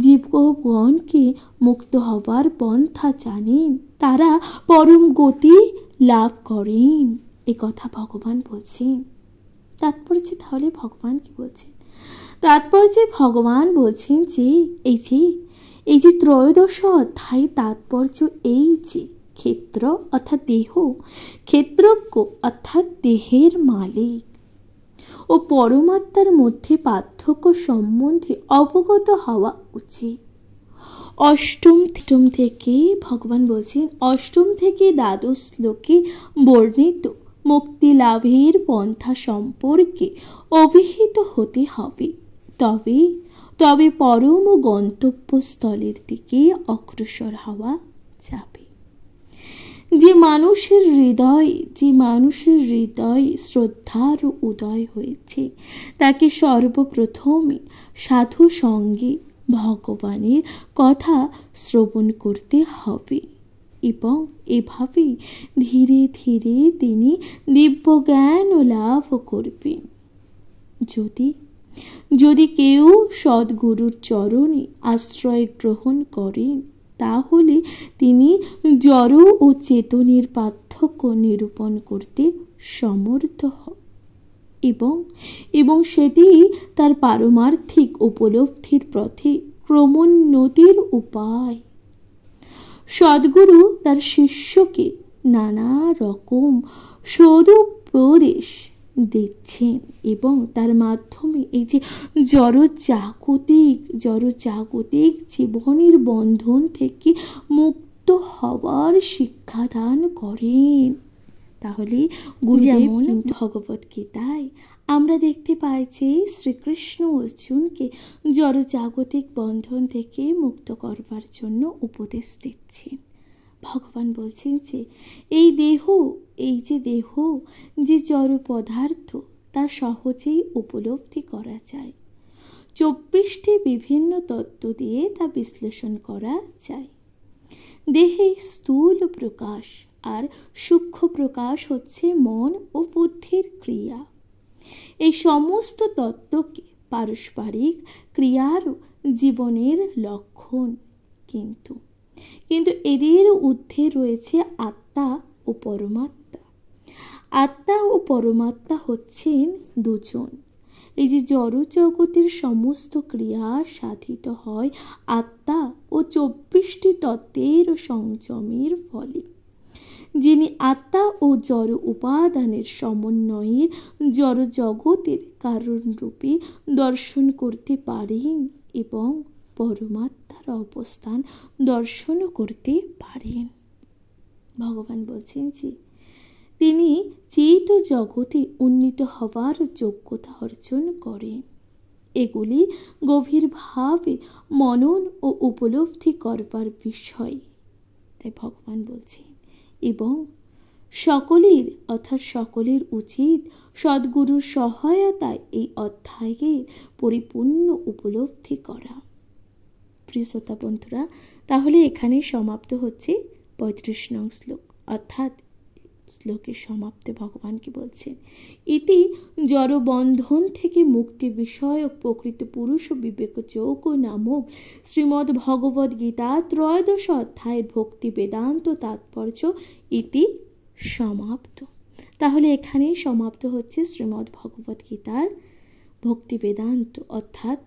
জীবগণকে মুক্ত হবার পন্থা জানেন, তারা পরম গতি লাভ করেন। এ কথা ভগবান বলছেন। তাৎপর্য তাহলে ভগবান কি বলছেন, তাৎপর্যে ভগবান বলছেন যে এই যে 13 অধ্যায় তাৎপর্য এই যে ক্ষেত্র অর্থাৎ দেহ, ক্ষেত্রজ্ঞ অর্থাৎ দেহের মালিক ও পরমাত্মার মধ্যে পার্থক্য সম্বন্ধে অবগত হওয়া উচিত। অষ্টম থেকে ভগবান বলছেন, অষ্টম থেকে দ্বাদশ শ্লোকে বর্ণিত মুক্তি লাভের পন্থা সম্পর্কে অভিহিত হতে হবে। তবে পরম গন্তব্যস্থলের দিকে অগ্রসর হওয়া যাবে। যে মানুষের হৃদয়ে শ্রদ্ধার উদয় হয়েছে, তাকে সর্বপ্রথমে সাধু সঙ্গে ভগবানের কথা শ্রবণ করতে হবে এবং এভাবেই ধীরে ধীরে তিনি দিব্য জ্ঞান লাভ করবেন। যদি কেউ সদ্গুরুর চরণে আশ্রয় গ্রহণ করেন, তাহলে তিনি জড় ও চেতনের পার্থক্য নিরূপণ করতে সমর্থ হন এবং সেটি তার পারমার্থিক উপলব্ধির পথে ক্রমোন্নতির উপায়। সদ্গুরু তার শিষ্যকে নানা রকম সদুপদেশ দিচ্ছেন এবং তার মাধ্যমে এই যে জড়জাগতিক জীবনের বন্ধন থেকে মুক্ত হওয়ার শিক্ষাদান করেন। তাহলে যেমন ভগবদ গীতায় আমরা দেখতে পাই যে শ্রীকৃষ্ণ অর্জুনকে জড়জাগতিক বন্ধন থেকে মুক্ত করবার জন্য উপদেশ দিচ্ছেন। ভগবান বলছেন যে এই দেহ যে জড় পদার্থ তা সহজেই উপলব্ধি করা যায়। 24টি বিভিন্ন তত্ত্ব দিয়ে তা বিশ্লেষণ করা যায়। দেহে স্থূল প্রকাশ আর সূক্ষ্ম প্রকাশ হচ্ছে মন ও বুদ্ধির ক্রিয়া। এই সমস্ত তত্ত্বকে পারস্পরিক ক্রিয়ার জীবনের লক্ষণ, কিন্তু এদের ঊর্ধ্বে রয়েছে আত্মা ও পরমাত্মা। আত্মা ও পরমাত্মা হচ্ছেন দুজন। এই যে জড় জগতের সমস্ত ক্রিয়া সাধিত হয় আত্মা ও 24টি তত্ত্বের সংযমের ফলে। যিনি আত্মা ও জড় উপাদানের সমন্বয়ের জড় জগতের কারণ রূপে দর্শন করতে পারেন এবং পরমাত্মার অবস্থান দর্শন করতে পারেন। ভগবান বলছেন যে তিনি চেত জগতে উন্নীত হওয়ার যোগ্যতা অর্জন করেন। এগুলি গভীরভাবে মনন ও উপলব্ধি করবার বিষয়। তাই ভগবান বলছেন এবং সকলের অর্থাৎ সকলের উচিত সদ্গুরুর সহায়তায় এই অধ্যায়ের পরিপূর্ণ উপলব্ধি করা। প্রিয় শ্রোতা বন্ধুরা, তাহলে এখানেই সমাপ্ত হচ্ছে 35 নং শ্লোক। অর্থাৎ শ্লোকের সমাপ্তে ভগবান কি বলছেন, ইতি জড় বন্ধন থেকে মুক্তি বিষয়ক প্রকৃত পুরুষ ও বিবেক যোগ নামক শ্রীমদ্ ভগবদ গীতা 13 অধ্যায়ের ভক্তি বেদান্ত তাৎপর্য ইতি সমাপ্ত। তাহলে এখানেই সমাপ্ত হচ্ছে শ্রীমদ্ ভগবদ গীতার ভক্তি বেদান্ত অর্থাৎ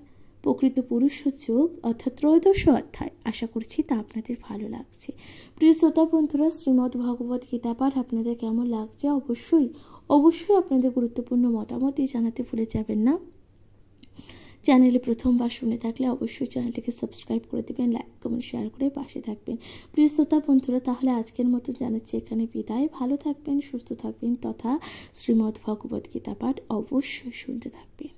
প্রকৃত পুরুষ যোগ অর্থাৎ 13 অধ্যায়। আশা করছি তা আপনাদের ভালো লাগছে। প্রিয় শ্রোতা বন্ধুরা, শ্রীমদ্ ভগবদ গীতা পাঠ আপনাদের কেমন লাগছে অবশ্যই আপনাদের গুরুত্বপূর্ণ মতামত জানাতে ভুলে যাবেন না। চ্যানেলে প্রথমবার শুনে থাকলে অবশ্যই চ্যানেলটিকে সাবস্ক্রাইব করে দেবেন, লাইক কমেন্ট শেয়ার করে পাশে থাকবেন। প্রিয় শ্রোতা বন্ধুরা, তাহলে আজকের মতো জানাচ্ছি এখানে বিদায়। ভালো থাকবেন, সুস্থ থাকবেন তথা শ্রীমদ্ ভগবদ গীতা পাঠ অবশ্যই শুনতে থাকবেন।